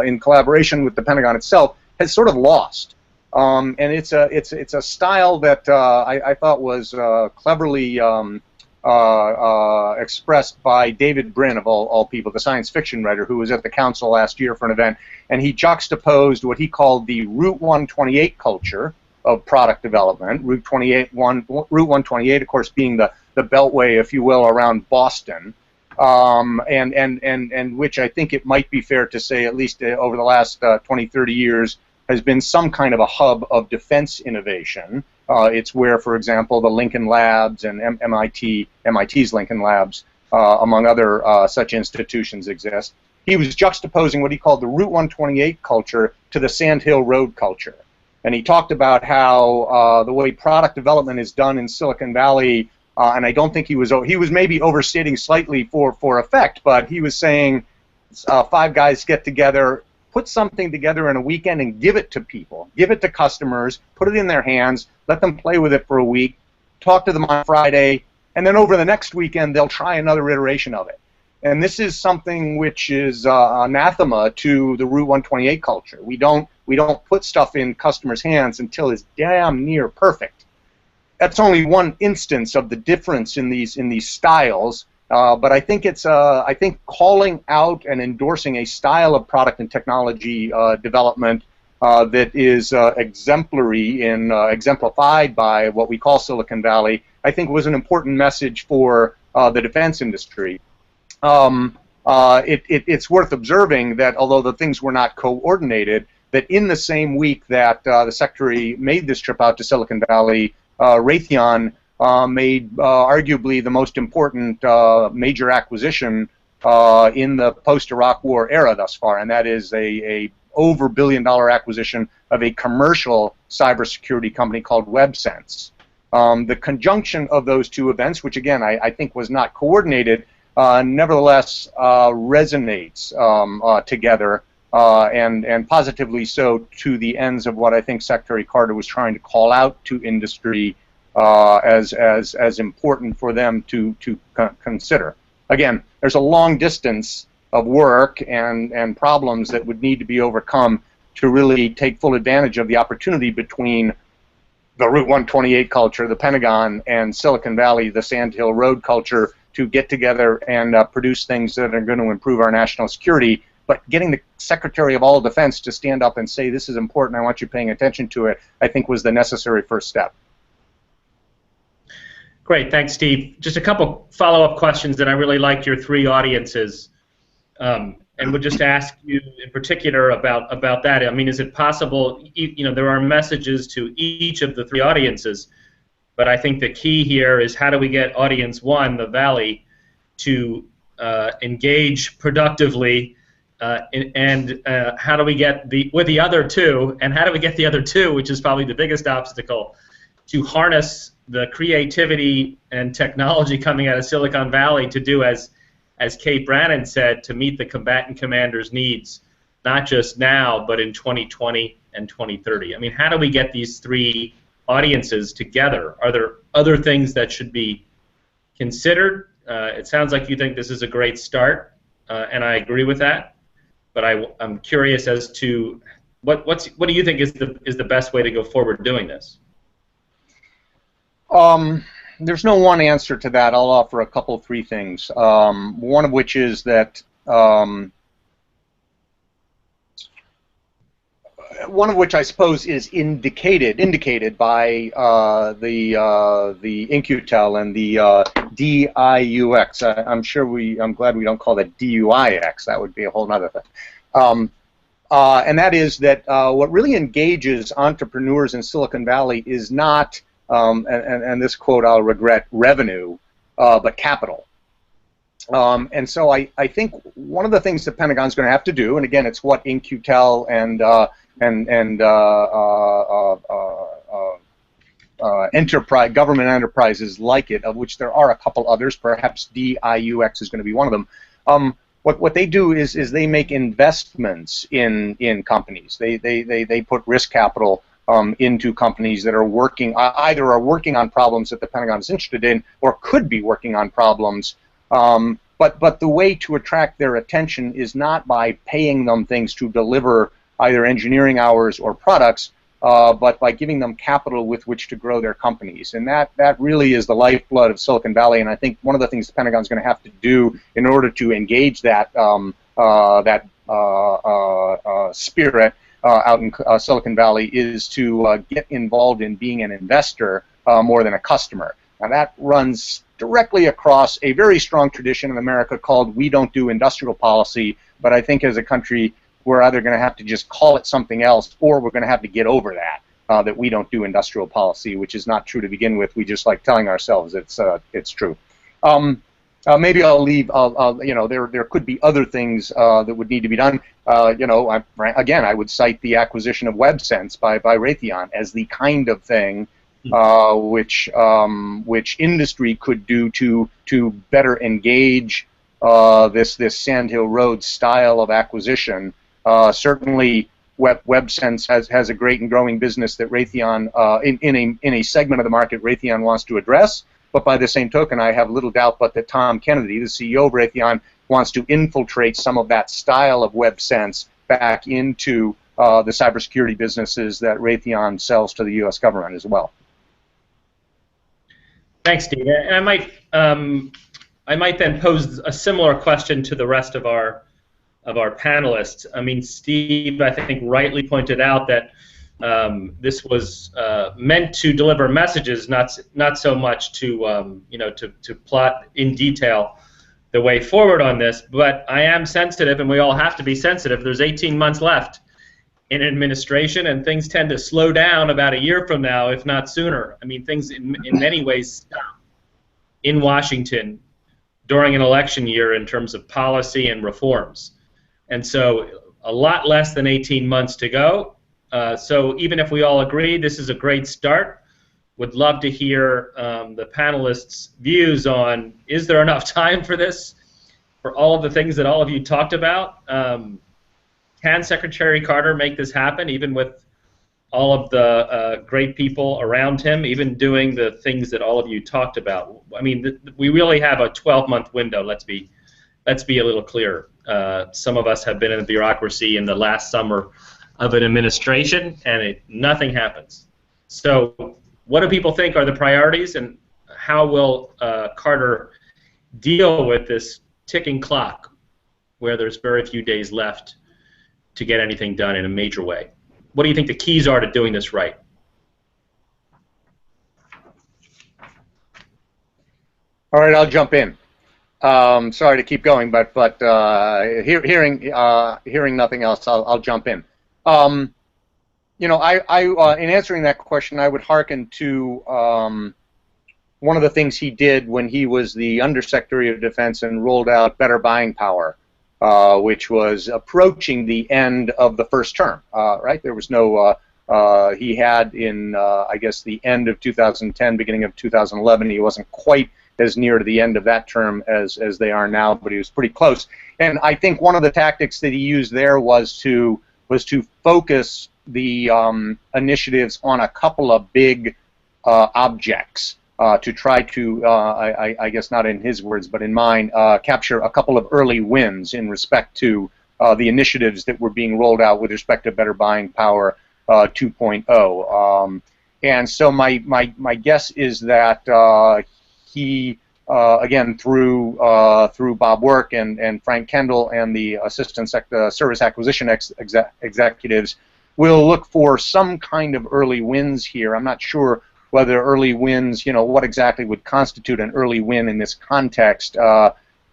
in collaboration with the Pentagon itself, has sort of lost. And it's a style that I thought was cleverly expressed by David Brin, of all people, the science fiction writer who was at the council last year for an event, and he juxtaposed what he called the Route 128 culture of product development. Route 128, of course, being the beltway, if you will, around Boston, and which I think it might be fair to say, at least over the last 20, 30 years, has been some kind of a hub of defense innovation. It's where, for example, the Lincoln Labs and MIT's Lincoln Labs, among other such institutions, exist. He was juxtaposing what he called the Route 128 culture to the Sand Hill Road culture. And he talked about how the way product development is done in Silicon Valley, and I don't think he was maybe overstating slightly for effect, but he was saying 5 guys get together, put something together in a weekend and give it to people, give it to customers, put it in their hands, let them play with it for a week, talk to them on Friday, and then over the next weekend they'll try another iteration of it. And this is something which is anathema to the Route 128 culture. We don't put stuff in customers' hands until it's damn near perfect. That's only one instance of the difference in these styles. But I think it's I think calling out and endorsing a style of product and technology development that is exemplary and exemplified by what we call Silicon Valley, I think was an important message for the defense industry. It's worth observing that although the things were not coordinated, that in the same week that the Secretary made this trip out to Silicon Valley, Raytheon made arguably the most important major acquisition in the post-Iraq War era thus far, and that is a over $1 billion acquisition of a commercial cybersecurity company called WebSense. The conjunction of those two events, which again I think was not coordinated, nevertheless resonates together, and positively so, to the ends of what I think Secretary Carter was trying to call out to industry as important for them to consider. Again, there's a long distance of work and problems that would need to be overcome to really take full advantage of the opportunity between the Route 128 culture, the Pentagon, and Silicon Valley, the Sand Hill Road culture, to get together and produce things that are going to improve our national security. But getting the Secretary of all Defense to stand up and say, this is important, I want you paying attention to it, I think was the necessary first step. Great, thanks, Steve. Just a couple follow-up questions that I really liked your 3 audiences, and would just ask you in particular about that. I mean, is it possible, you know, there are messages to each of the 3 audiences, but I think the key here is how do we get audience 1, the Valley, to engage productively, and how do we get with the other 2, and how do we get the other 2, which is probably the biggest obstacle, to harness the creativity and technology coming out of Silicon Valley to do, as Kate Brannen said, to meet the combatant commanders' needs, not just now, but in 2020 and 2030. I mean, how do we get these 3 audiences together? Are there other things that should be considered? It sounds like you think this is a great start, and I agree with that. But I'm curious as to what do you think is the best way to go forward doing this? There's no one answer to that. I'll offer a couple, 3 things. One of which is that one of which I suppose is indicated by the InQtel and the DIUX. I'm glad we don't call that DUIX. That would be a whole other thing. And that is that what really engages entrepreneurs in Silicon Valley is not, and this quote I'll regret, revenue, but capital. And so I think one of the things the Pentagon's going to have to do, and again, it's what InQtel and government enterprises like it, of which there are a couple others, perhaps DIUX is going to be one of them. What they do is they make investments in companies. They put risk capital into companies that are either are working on problems that the Pentagon is interested in, or could be working on problems. But the way to attract their attention is not by paying them things to deliver either engineering hours or products, but by giving them capital with which to grow their companies. And that really is the lifeblood of Silicon Valley. And I think one of the things the Pentagon is going to have to do in order to engage that spirit out in Silicon Valley is to get involved in being an investor more than a customer. Now that runs directly across a very strong tradition in America called "we don't do industrial policy," but I think as a country we're either going to have to just call it something else, or we're going to have to get over that. That we don't do industrial policy, which is not true to begin with. We just like telling ourselves it's true. Maybe I'll leave. You know, there could be other things that would need to be done. You know, again, I would cite the acquisition of WebSense by Raytheon as the kind of thing which industry could do to better engage this Sandhill Road style of acquisition. Certainly, WebSense has a great and growing business that Raytheon, in a segment of the market, Raytheon wants to address. But by the same token, I have little doubt but that Tom Kennedy, the CEO of Raytheon, wants to infiltrate some of that style of WebSense back into the cybersecurity businesses that Raytheon sells to the U.S. government as well. Thanks, Steve. And I might then pose a similar question to the rest of our panelists. I mean, Steve, I think, rightly pointed out that this was meant to deliver messages, not so much to you know, to plot in detail the way forward on this. But I am sensitive, and we all have to be sensitive. There's 18 months left in administration, and things tend to slow down about a year from now, if not sooner. I mean, things in many ways stop in Washington during an election year in terms of policy and reforms. And so a lot less than 18 months to go. So even if we all agree this is a great start, would love to hear the panelists' views on, is there enough time for this, for all of the things that all of you talked about? Can Secretary Carter make this happen, even with all of the great people around him, even doing the things that all of you talked about? I mean, we really have a 12-month window. Let's be a little clearer. Some of us have been in the bureaucracy in the last summer of an administration, and nothing happens. So what do people think are the priorities, and how will Carter deal with this ticking clock where there's very few days left to get anything done in a major way? What do you think the keys are to doing this right? All right, I'll jump in. Sorry to keep going, but hearing nothing else, I'll jump in. You know, in answering that question, I would hearken to one of the things he did when he was the Undersecretary of Defense and rolled out better buying power, which was approaching the end of the first term. Right? There was no. He had in I guess the end of 2010, beginning of 2011. He wasn't quite as near to the end of that term as they are now, but he was pretty close. And I think one of the tactics that he used there was to focus the initiatives on a couple of big objects to try to, I guess not in his words, but in mine, capture a couple of early wins in respect to the initiatives that were being rolled out with respect to Better Buying Power 2.0. And so my guess is that he, again, through Bob Work and Frank Kendall and the Assistant Service Acquisition executives, will look for some kind of early wins here. I'm not sure whether early wins, you know, what exactly would constitute an early win in this context.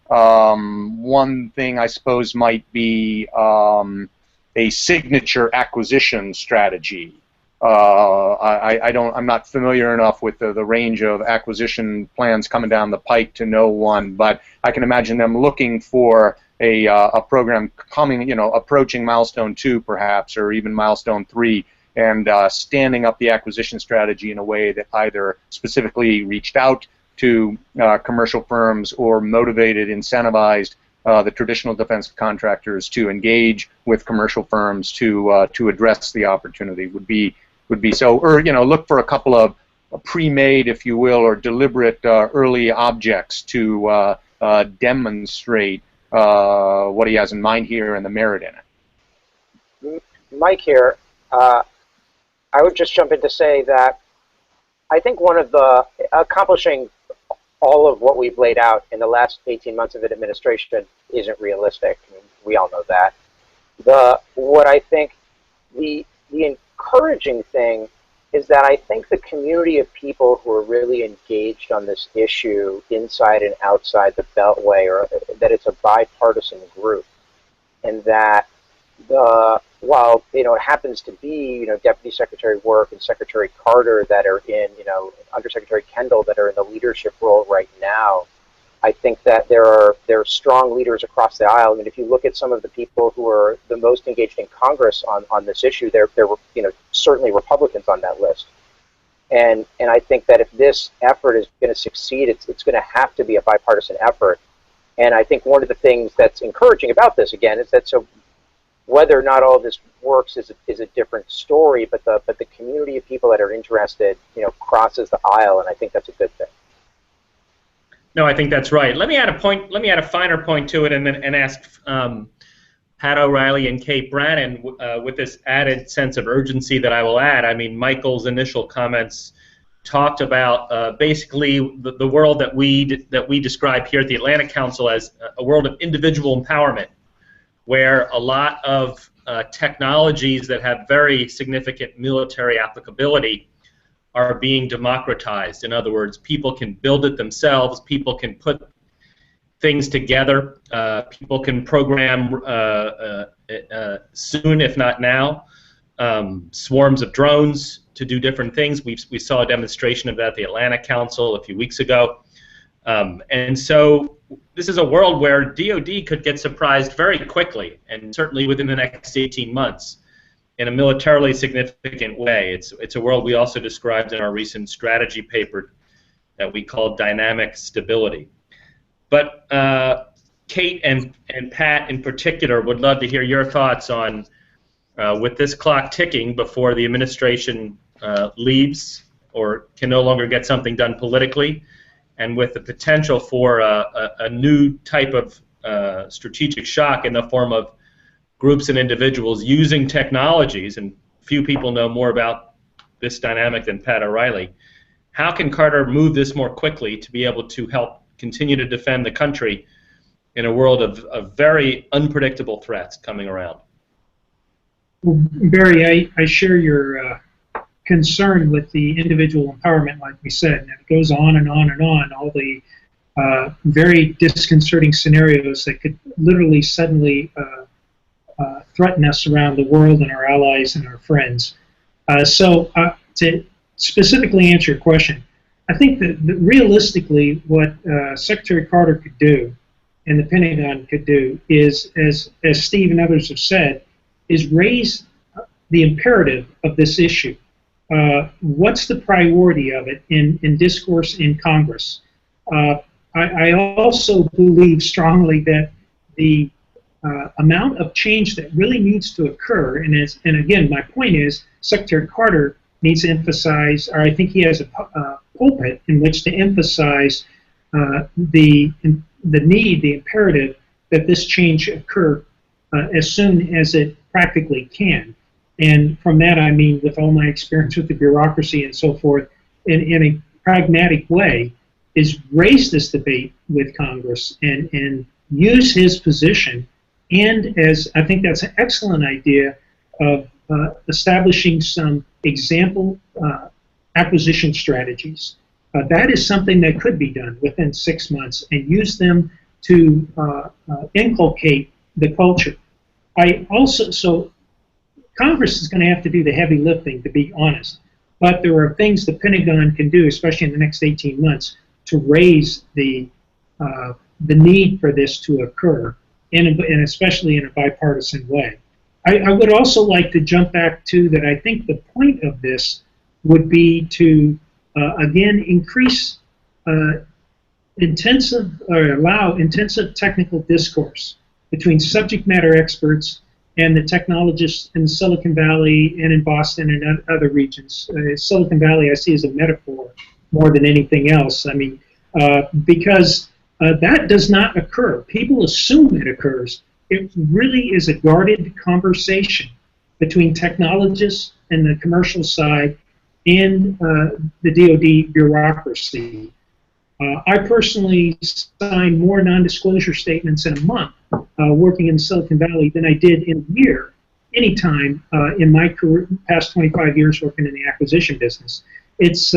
One thing I suppose might be a signature acquisition strategy. I'm not familiar enough with the range of acquisition plans coming down the pike to know one, but I can imagine them looking for a program coming, you know, approaching milestone 2 perhaps, or even milestone 3, and standing up the acquisition strategy in a way that either specifically reached out to commercial firms or motivated, incentivized the traditional defense contractors to engage with commercial firms to address the opportunity. Would be so, or you know, look for a couple of pre-made, if you will, or deliberate early objects to demonstrate what he has in mind here and the merit in it. Mike here. I would just jump in to say that I think one of the accomplishing all of what we've laid out in the last 18 months of an administration isn't realistic. I mean, we all know that. What I think the encouraging thing is that I think the community of people who are really engaged on this issue inside and outside the Beltway, or that it's a bipartisan group, and that while it happens to be Deputy Secretary Work and Secretary Carter that are in Undersecretary Kendall that are in the leadership role right now, I think that there are strong leaders across the aisle. I mean, if you look at some of the people who are the most engaged in Congress on this issue, there were certainly Republicans on that list. And I think that if this effort is going to succeed, it's going to have to be a bipartisan effort. And I think one of the things that's encouraging about this, again, is that whether or not all of this works is a different story, but the community of people that are interested, crosses the aisle, and I think that's a good thing. No, I think that's right. Let me add a point. Let me add a finer point to it, and ask Pat O'Reilly and Kate Brannen with this added sense of urgency that I will add. I mean, Michael's initial comments talked about basically the world that we describe here at the Atlantic Council as a world of individual empowerment, where a lot of technologies that have very significant military applicability are being democratized. In other words, people can build it themselves, people can put things together, people can program soon, if not now, swarms of drones to do different things. We saw a demonstration of that at the Atlantic Council a few weeks ago. And so this is a world where DOD could get surprised very quickly, and certainly within the next 18 months, in a militarily significant way. It's a world we also described in our recent strategy paper that we called dynamic stability. But Kate and Pat in particular would love to hear your thoughts on, with this clock ticking before the administration leaves or can no longer get something done politically, and with the potential for a new type of strategic shock in the form of groups and individuals using technologies, and few people know more about this dynamic than Pat O'Reilly. How can Carter move this more quickly to be able to help continue to defend the country in a world of very unpredictable threats coming around? Well, Barry, I share your concern with the individual empowerment, like we said, and it goes on and on and on, all the very disconcerting scenarios that could literally suddenly threaten us around the world and our allies and our friends. So to specifically answer your question, I think that realistically what Secretary Carter could do and the Pentagon could do is, as Steve and others have said, is raise the imperative of this issue. What's the priority of it in discourse in Congress? I also believe strongly that the amount of change that really needs to occur, and again, my point is, Secretary Carter needs to emphasize, or I think he has a pulpit in which to emphasize the need, the imperative that this change occur as soon as it practically can. And from that I mean, with all my experience with the bureaucracy and so forth, in a pragmatic way, is raise this debate with Congress and use his position. And as I think that's an excellent idea of establishing some example acquisition strategies. That is something that could be done within 6 months and use them to inculcate the culture. So Congress is going to have to do the heavy lifting, to be honest. But there are things the Pentagon can do, especially in the next 18 months, to raise the need for this to occur, and especially in a bipartisan way. I would also like to jump back to that. I think the point of this would be to, again, increase allow intensive technical discourse between subject matter experts and the technologists in Silicon Valley and in Boston and other regions. Silicon Valley I see as a metaphor more than anything else. I mean, because that does not occur. People assume it occurs. It really is a guarded conversation between technologists and the commercial side and the DOD bureaucracy. I personally signed more non-disclosure statements in a month working in Silicon Valley than I did in a year, anytime in my career, past 25 years working in the acquisition business. It's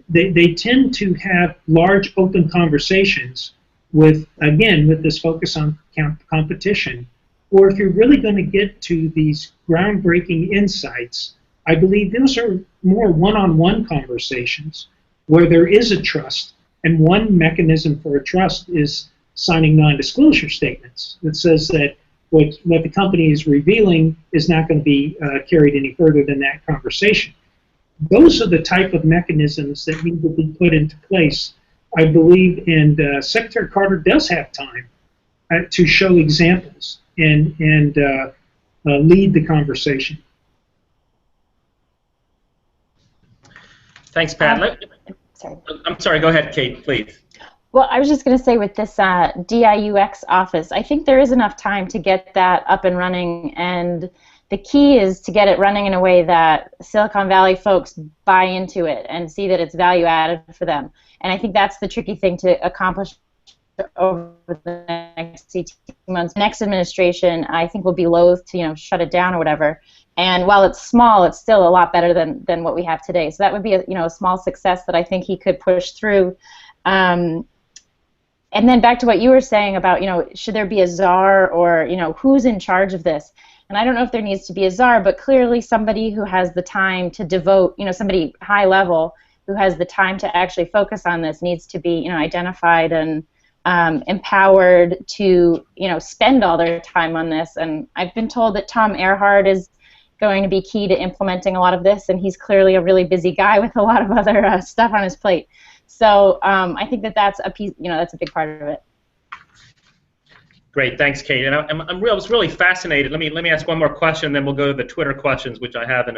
they tend to have large open conversations with, again, with this focus on competition, or if you're really going to get to these groundbreaking insights, I believe those are more one-on-one conversations where there is a trust, and one mechanism for a trust is signing non-disclosure statements that says that what the company is revealing is not going to be carried any further than that conversation. Those are the type of mechanisms that need to be put into place, I believe, and Secretary Carter does have time to show examples and lead the conversation. Thanks, Pat. Sorry. I'm sorry, go ahead, Kate, please. Well, I was just going to say with this DIUX office, I think there is enough time to get that up and running, and the key is to get it running in a way that Silicon Valley folks buy into it and see that it's value added for them. And I think that's the tricky thing to accomplish over the next 18 months. Next administration, I think, will be loath to shut it down or whatever. And while it's small, it's still a lot better than what we have today. So that would be a small success that I think he could push through. And then back to what you were saying about, should there be a czar or, who's in charge of this? And I don't know if there needs to be a czar, but clearly somebody who has the time to devote, somebody high level who has the time to actually focus on this needs to be, identified and empowered to, spend all their time on this. And I've been told that Tom Earhart is going to be key to implementing a lot of this, and he's clearly a really busy guy with a lot of other stuff on his plate. So I think that's a piece, that's a big part of it. Great, thanks, Kate. And I was really fascinated. Let me ask one more question, then we'll go to the Twitter questions, which I have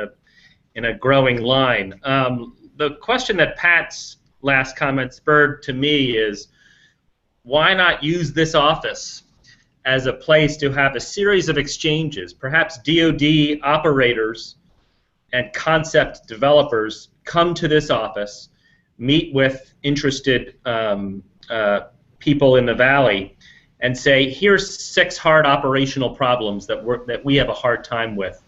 in a growing line. The question that Pat's last comment spurred to me is, why not use this office as a place to have a series of exchanges? Perhaps DOD operators and concept developers come to this office, meet with interested people in the Valley, and say, here's 6 hard operational problems that we have a hard time with.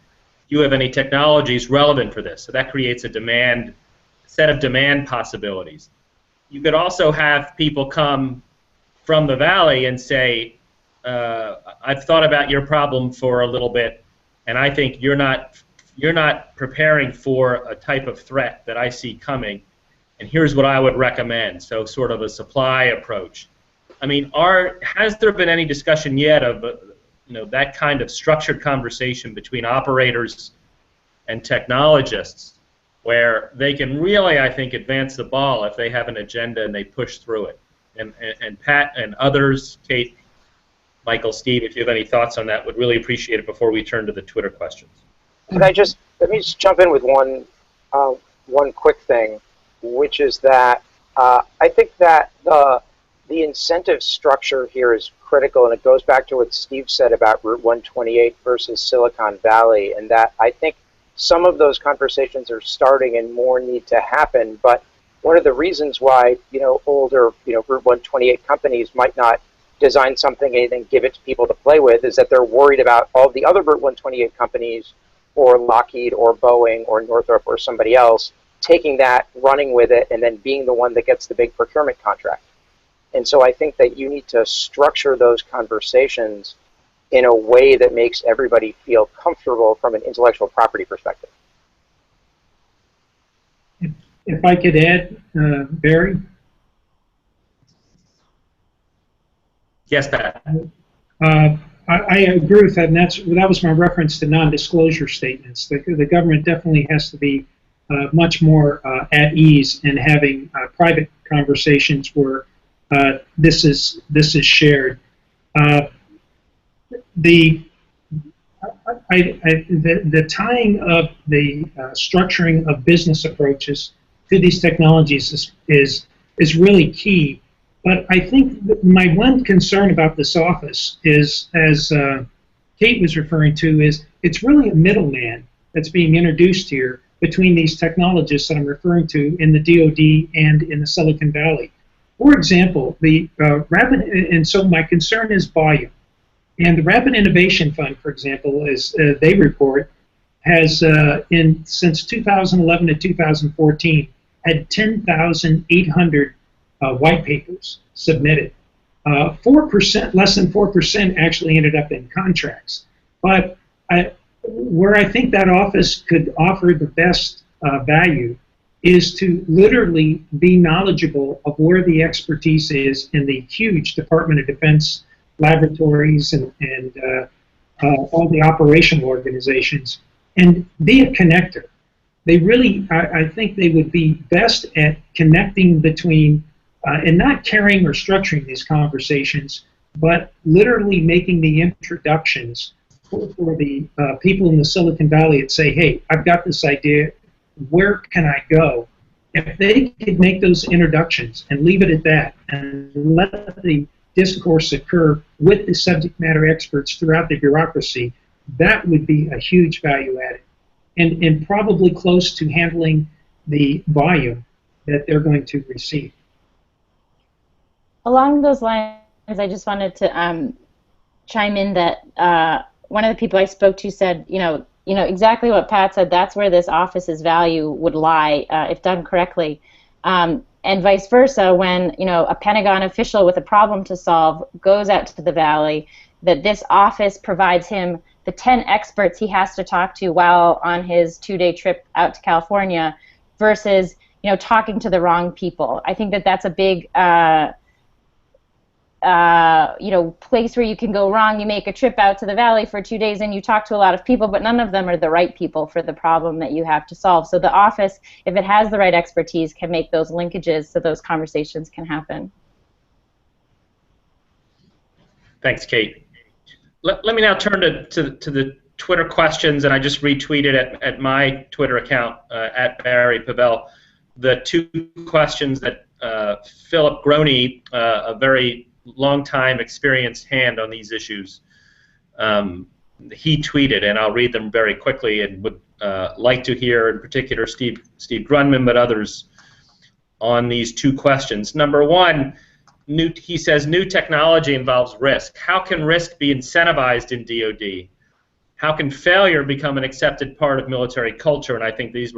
Do you have any technologies relevant for this? So that creates a set of demand possibilities. You could also have people come from the Valley and say, I've thought about your problem for a little bit, and I think you're not preparing for a type of threat that I see coming, and here's what I would recommend. So sort of a supply approach. I mean, has there been any discussion yet of that kind of structured conversation between operators and technologists where they can really, I think, advance the ball if they have an agenda and they push through it? And Pat and others, Kate, Michael, Steve, if you have any thoughts on that, would really appreciate it before we turn to the Twitter questions. Let me just jump in with one quick thing, which is that I think that the incentive structure here is critical, and it goes back to what Steve said about Route 128 versus Silicon Valley, and that I think some of those conversations are starting and more need to happen. But one of the reasons why older Route 128 companies might not design something and then give it to people to play with is that they're worried about all the other Route 128 companies, or Lockheed or Boeing or Northrop or somebody else, taking that, running with it, and then being the one that gets the big procurement contract. And so I think that you need to structure those conversations in a way that makes everybody feel comfortable from an intellectual property perspective. If I could add, Barry? Yes, Pat. I agree with that, and that was my reference to non-disclosure statements. The government definitely has to be much more at ease in having private conversations where this is shared. The tying of the structuring of business approaches to these technologies is really key. But I think that my one concern about this office is, as Kate was referring to, is it's really a middleman that's being introduced here between these technologists that I'm referring to in the DOD and in the Silicon Valley. For example, and so my concern is volume. And the Rapid Innovation Fund, for example, as they report, has since 2011 to 2014 had 10,800 white papers submitted. 4%, less than 4% actually ended up in contracts. But where I think that office could offer the best value is to literally be knowledgeable of where the expertise is in the huge Department of Defense laboratories and all the operational organizations, and be a connector. They really, I think they would be best at connecting between, and not carrying or structuring these conversations, but literally making the introductions for the people in the Silicon Valley that say, hey, I've got this idea, where can I go? If they could make those introductions and leave it at that and let the discourse occur with the subject matter experts throughout the bureaucracy, that would be a huge value added, and probably close to handling the volume that they're going to receive. Along those lines, I just wanted to chime in that one of the people I spoke to said, you know, exactly what Pat said. That's where this office's value would lie if done correctly, and vice versa. When a Pentagon official with a problem to solve goes out to the Valley, that this office provides him the 10 experts he has to talk to while on his 2-day trip out to California, versus talking to the wrong people. I think that that's a big place where you can go wrong. You make a trip out to the Valley for 2 days and you talk to a lot of people, but none of them are the right people for the problem that you have to solve. So the office, if it has the right expertise, can make those linkages so those conversations can happen. Thanks, Kate. Let me now turn to the Twitter questions, and I just retweeted at my Twitter account, at Barry Pavel, the 2 questions that Philip Groney, a very long-time experienced hand on these issues, he tweeted, and I'll read them very quickly, and would like to hear in particular Steve Grundman, but others on these 2 questions. Number 1, he says, new technology involves risk. How can risk be incentivized in DOD? How can failure become an accepted part of military culture? And I think this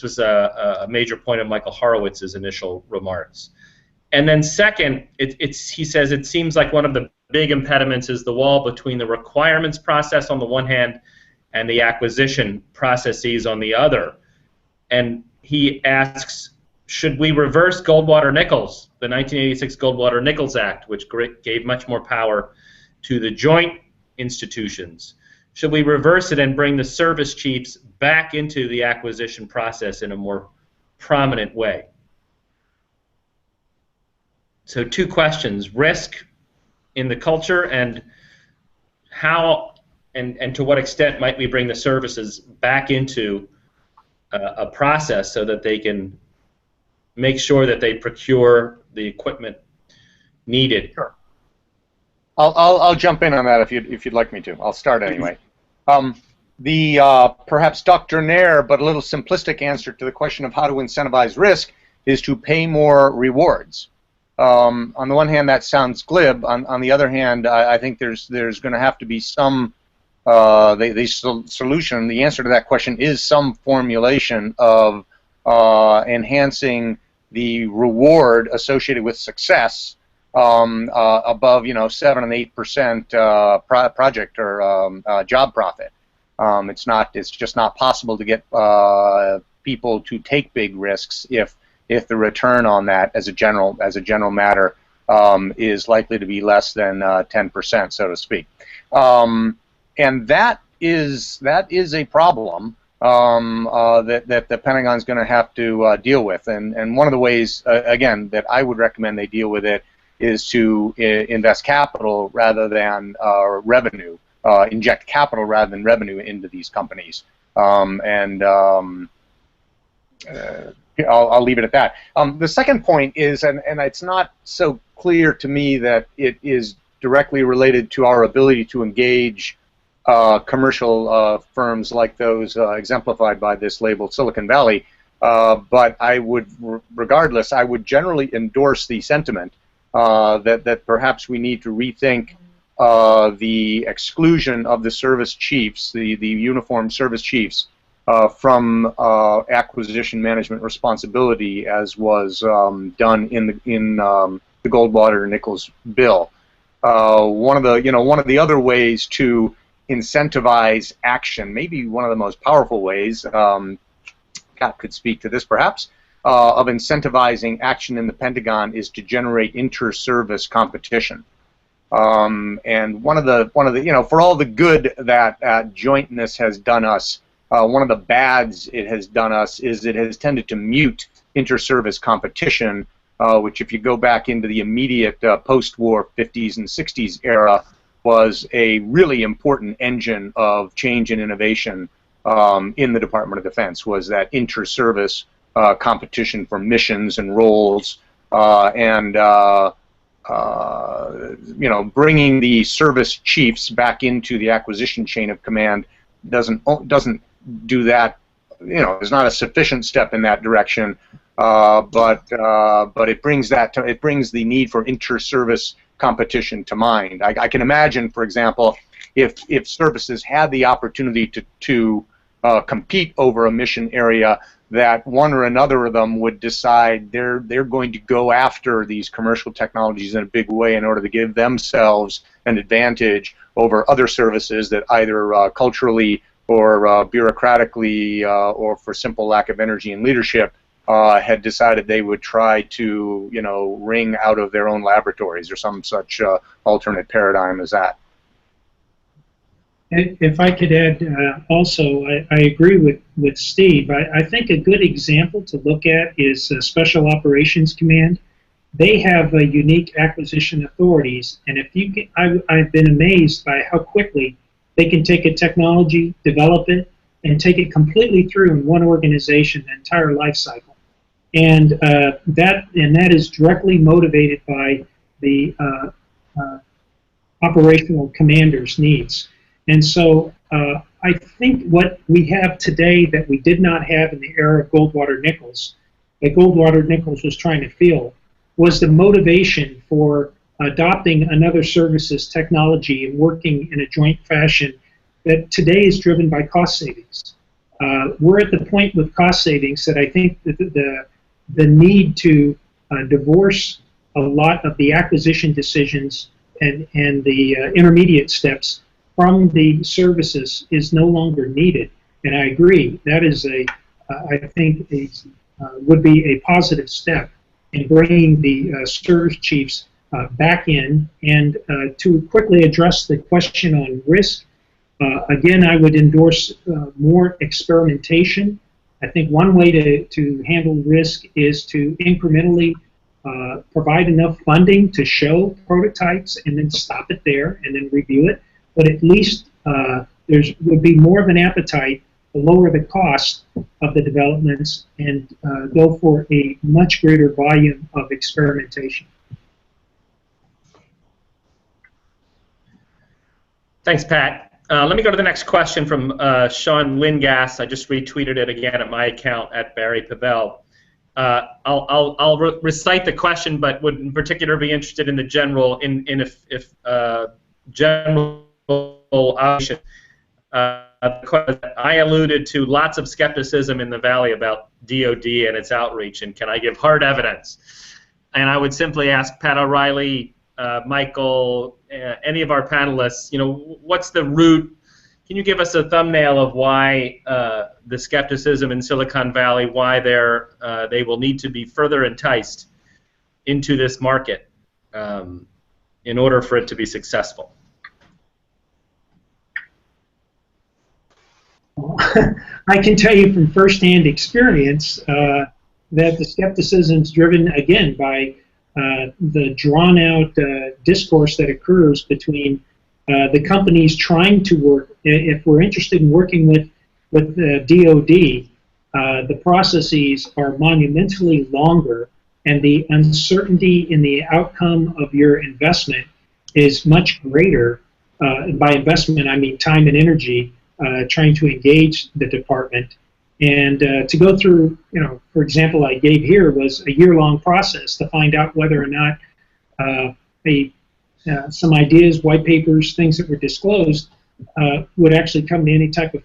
was a major point of Michael Horowitz's initial remarks. And then second, he says it seems like one of the big impediments is the wall between the requirements process on the one hand and the acquisition processes on the other. And he asks, should we reverse Goldwater-Nichols, the 1986 Goldwater-Nichols Act, which gave much more power to the joint institutions? Should we reverse it and bring the service chiefs back into the acquisition process in a more prominent way? So 2 questions: risk in the culture, and how and to what extent might we bring the services back into a process so that they can make sure that they procure the equipment needed. Sure. I'll jump in on that if you'd like me to. I'll start anyway. The perhaps doctrinaire but a little simplistic answer to the question of how to incentivize risk is to pay more rewards. On the one hand, that sounds glib. On the other hand, I think there's going to have to be some solution. The answer to that question is some formulation of enhancing the reward associated with success above 7 and 8% project or job profit. It's just not possible to get people to take big risks if the return on that, as a general matter, is likely to be less than 10%, so to speak. And that is a problem that the Pentagon's going to have to deal with. And one of the ways, again, that I would recommend they deal with it is to invest capital rather than revenue, inject capital rather than revenue into these companies. I'll leave it at that. The second point is, and it's not so clear to me that it is directly related to our ability to engage commercial firms like those exemplified by this label Silicon Valley, but I would, regardless, I would generally endorse the sentiment that perhaps we need to rethink the exclusion of the service chiefs, the uniformed service chiefs, from acquisition management responsibility, as was done in the Goldwater-Nichols bill. One of the other ways to incentivize action, maybe one of the most powerful ways, Pat could speak to this perhaps, of incentivizing action in the Pentagon is to generate inter-service competition. And one of the for all the good that jointness has done us, one of the bads it has done us is it has tended to mute inter-service competition, which, if you go back into the immediate post-war 50s and 60s era, was a really important engine of change and innovation in the Department of Defense, was that inter-service competition for missions and roles, and bringing the service chiefs back into the acquisition chain of command doesn't do that. There's not a sufficient step in that direction, but it brings the need for inter-service competition to mind. I can imagine, for example, if services had the opportunity to compete over a mission area, that one or another of them would decide they're going to go after these commercial technologies in a big way in order to give themselves an advantage over other services that either culturally or bureaucratically or for simple lack of energy and leadership had decided they would try to wring out of their own laboratories or some such alternate paradigm as that. If I could add also, I agree with Steve. I think a good example to look at is Special Operations Command. They have unique acquisition authorities, and if you can, I've been amazed by how quickly they can take a technology, develop it, and take it completely through in one organization, the entire life cycle. And that is directly motivated by the operational commander's needs. And so I think what we have today that we did not have in the era of Goldwater-Nichols, that Goldwater-Nichols was trying to fill, was the motivation for adopting another service's technology and working in a joint fashion that today is driven by cost savings. We're at the point with cost savings that I think that the need to divorce a lot of the acquisition decisions and the intermediate steps from the services is no longer needed. And I agree, that is I think would be a positive step in bringing the service chiefs back in. And to quickly address the question on risk, again, I would endorse more experimentation. I think one way to handle risk is to incrementally provide enough funding to show prototypes and then stop it there and then review it. But at least there would be more of an appetite to lower the cost of the developments and go for a much greater volume of experimentation. Thanks, Pat. Let me go to the next question from Sean Lingas. I just retweeted it again at my account at Barry Pavel. I'll recite the question, but would in particular be interested in the general if general option. I alluded to lots of skepticism in the Valley about DOD and its outreach, and can I give hard evidence? And I would simply ask Pat O'Reilly, Michael, any of our panelists, what's the root? Can you give us a thumbnail of why the skepticism in Silicon Valley, why they will need to be further enticed into this market in order for it to be successful? I can tell you from firsthand experience that the skepticism is driven, again, by the drawn-out discourse that occurs between the companies trying to work. If we're interested in working with the DOD, the processes are monumentally longer, and the uncertainty in the outcome of your investment is much greater. By investment, I mean time and energy. Trying to engage the department, and to go through, for example, I gave here was a year-long process to find out whether or not some ideas, white papers, things that were disclosed would actually come to any type of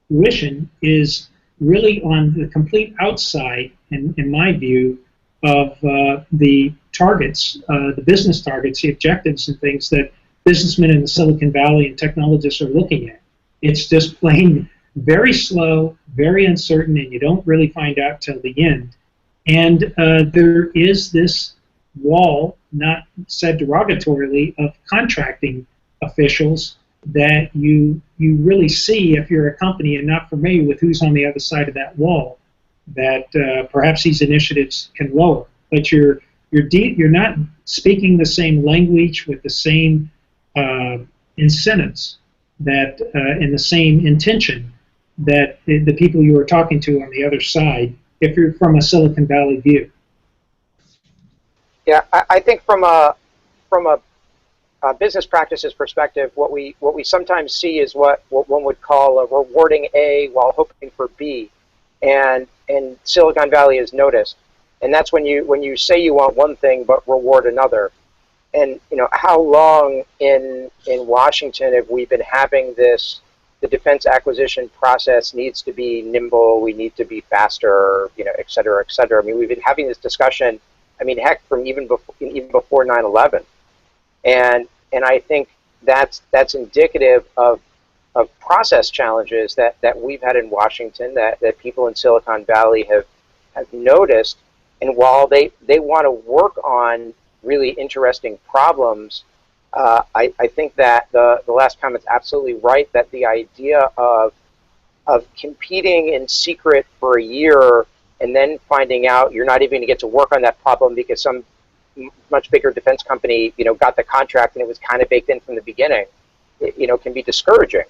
fruition is really on the complete outside, in my view, of the targets, the business targets, the objectives and things that businessmen in the Silicon Valley and technologists are looking at. It's just plain very slow, very uncertain, and you don't really find out till the end. And there is this wall, not said derogatorily, of contracting officials that you really see if you're a company and not familiar with who's on the other side of that wall, that perhaps these initiatives can lower. But you're not speaking the same language with the same incentives that and the same intention that the people you are talking to on the other side, if you're from a Silicon Valley view. Yeah, I think from a business practices perspective, what we sometimes see is what one would call a rewarding A while hoping for B, and Silicon Valley is noticed, and that's when you say you want one thing but reward another. And how long in Washington have we been having this? The defense acquisition process needs to be nimble. We need to be faster, et cetera, et cetera. I mean, we've been having this discussion. I mean, heck, from even before 9/11, and I think that's indicative of process challenges that we've had in Washington that people in Silicon Valley have noticed. And while they want to work on really interesting problems, I think that the last comment's absolutely right, that the idea of competing in secret for a year and then finding out you're not even going to get to work on that problem because some much bigger defense company got the contract and it was kind of baked in from the beginning, can be discouraging.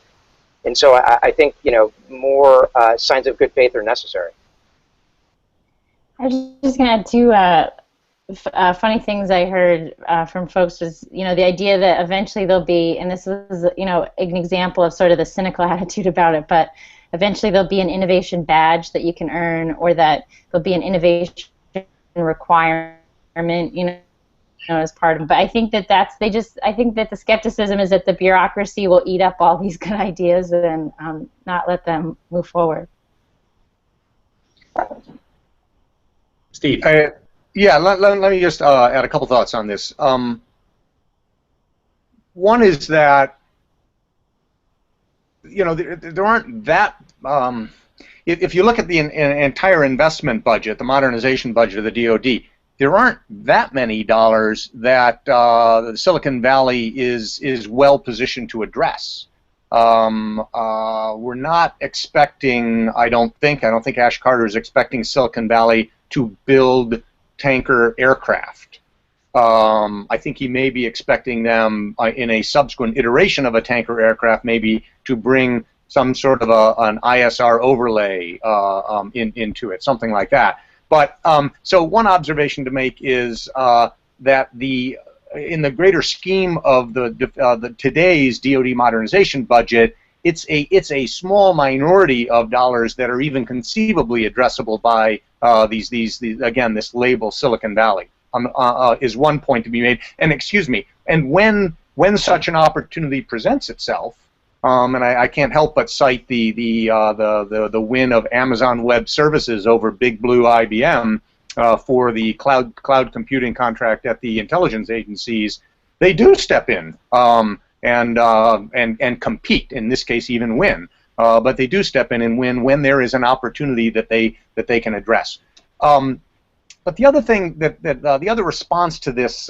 And so I think more signs of good faith are necessary. I was just going to add two funny things I heard from folks was, the idea that eventually there'll be, and this is, an example of sort of the cynical attitude about it, but eventually there'll be an innovation badge that you can earn, or that there'll be an innovation requirement, as part of it. But I think that I think that the skepticism is that the bureaucracy will eat up all these good ideas and not let them move forward. Steve. Yeah, let me just add a couple thoughts on this. One is that there aren't that. If you look at the entire investment budget, the modernization budget of the DOD, there aren't that many dollars that the Silicon Valley is well positioned to address. We're not expecting. I don't think Ash Carter is expecting Silicon Valley to build tanker aircraft. I think he may be expecting them in a subsequent iteration of a tanker aircraft, maybe to bring some sort of an ISR overlay into it, something like that. But so one observation to make is that in the greater scheme of the today's DoD modernization budget, it's a small minority of dollars that are even conceivably addressable by these again, this label Silicon Valley is one point to be made. And excuse me, and when such an opportunity presents itself, and I can't help but cite the win of Amazon Web Services over Big Blue IBM for the cloud computing contract at the intelligence agencies, they do step in and compete. In this case, even win. But they do step in and win when there is an opportunity that they can address. But the other thing the other response to this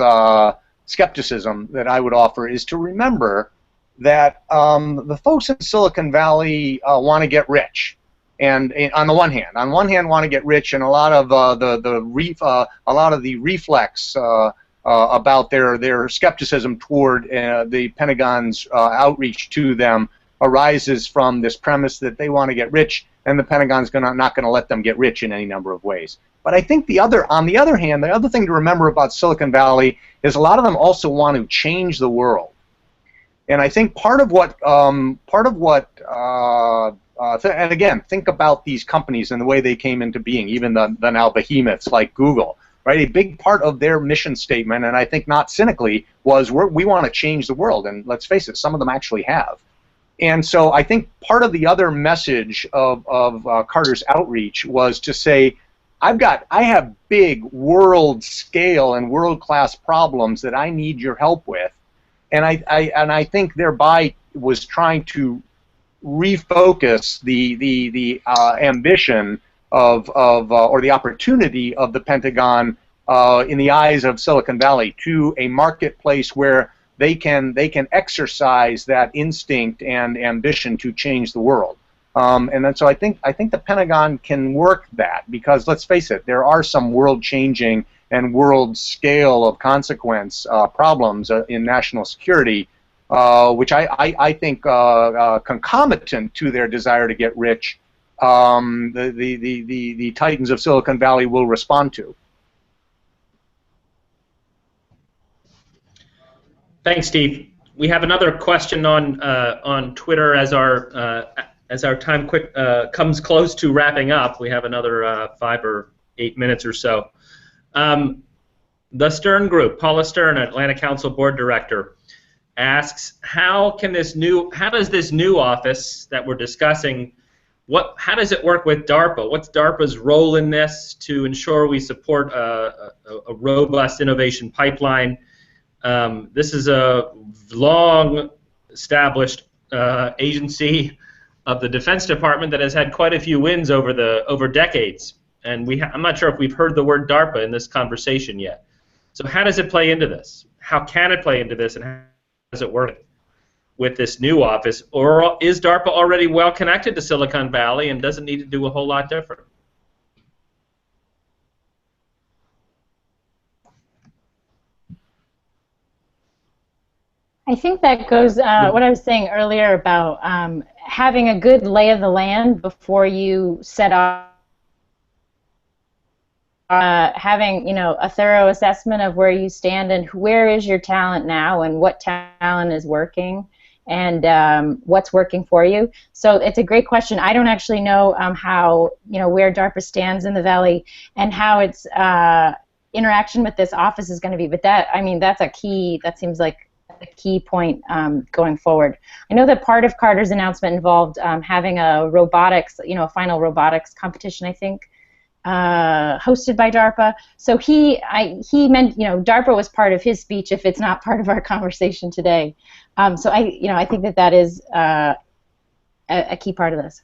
skepticism that I would offer is to remember that the folks in Silicon Valley want to get rich, and on the one hand, want to get rich, and a lot of the reflex about their skepticism toward the Pentagon's outreach to them arises from this premise that they want to get rich, and the Pentagon's not going to let them get rich in any number of ways. But I think on the other hand, the other thing to remember about Silicon Valley is a lot of them also want to change the world. And I think part of what and again, think about these companies and the way they came into being, even the now behemoths like Google, right? A big part of their mission statement, and I think not cynically, was we want to change the world. And let's face it, some of them actually have. And so I think part of the other message of Carter's outreach was to say, I have big world scale and world class problems that I need your help with, and I think thereby was trying to refocus the ambition or the opportunity of the Pentagon in the eyes of Silicon Valley to a marketplace where they can exercise that instinct and ambition to change the world. And then so I think the Pentagon can work that, because let's face it, there are some world-changing and world scale of consequence problems in national security, which I think concomitant to their desire to get rich, the titans of Silicon Valley will respond to. Thanks, Steve. We have another question on Twitter as our time comes close to wrapping up. We have another 5 or 8 minutes or so. The Stern Group, Paula Stern, Atlanta Council Board Director, asks, how does this new office that we're discussing, how does it work with DARPA? What's DARPA's role in this to ensure we support a robust innovation pipeline? This is a long-established agency of the Defense Department that has had quite a few wins over decades, and I'm not sure if we've heard the word DARPA in this conversation yet. So how does it play into this? How can it play into this, and how does it work with this new office? Or is DARPA already well connected to Silicon Valley and doesn't need to do a whole lot different? I think that goes what I was saying earlier about having a good lay of the land before you set off. Having a thorough assessment of where you stand and where is your talent now and what talent is working and what's working for you. So it's a great question. I don't actually know how where DARPA stands in the Valley and how its interaction with this office is going to be. But that's a key. That seems like a key point going forward. I know that part of Carter's announcement involved having a robotics, a final robotics competition, I think, hosted by DARPA. So he meant, DARPA was part of his speech if it's not part of our conversation today. So I think that is a key part of this.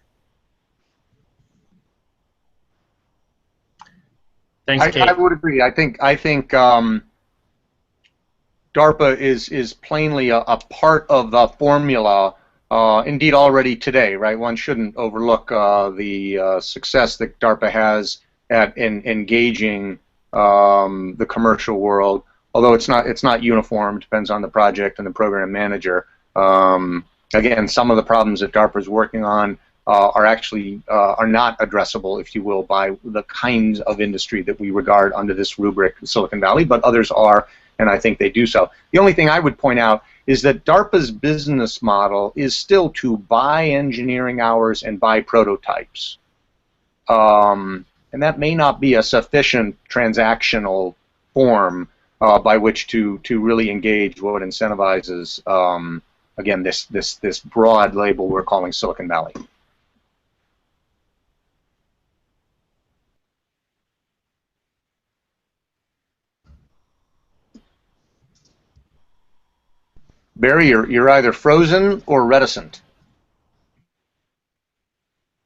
Thanks, Kate. I would agree. I think DARPA is plainly a part of the formula. Indeed, already today, right? One shouldn't overlook the success that DARPA has at engaging the commercial world. Although it's not uniform, depends on the project and the program manager. Again, some of the problems that DARPA is working on are actually not addressable, if you will, by the kinds of industry that we regard under this rubric, Silicon Valley, but others are, and I think they do so. The only thing I would point out is that DARPA's business model is still to buy engineering hours and buy prototypes. And that may not be a sufficient transactional form by which to really engage what incentivizes, again, this broad label we're calling Silicon Valley. Barry, you're either frozen or reticent.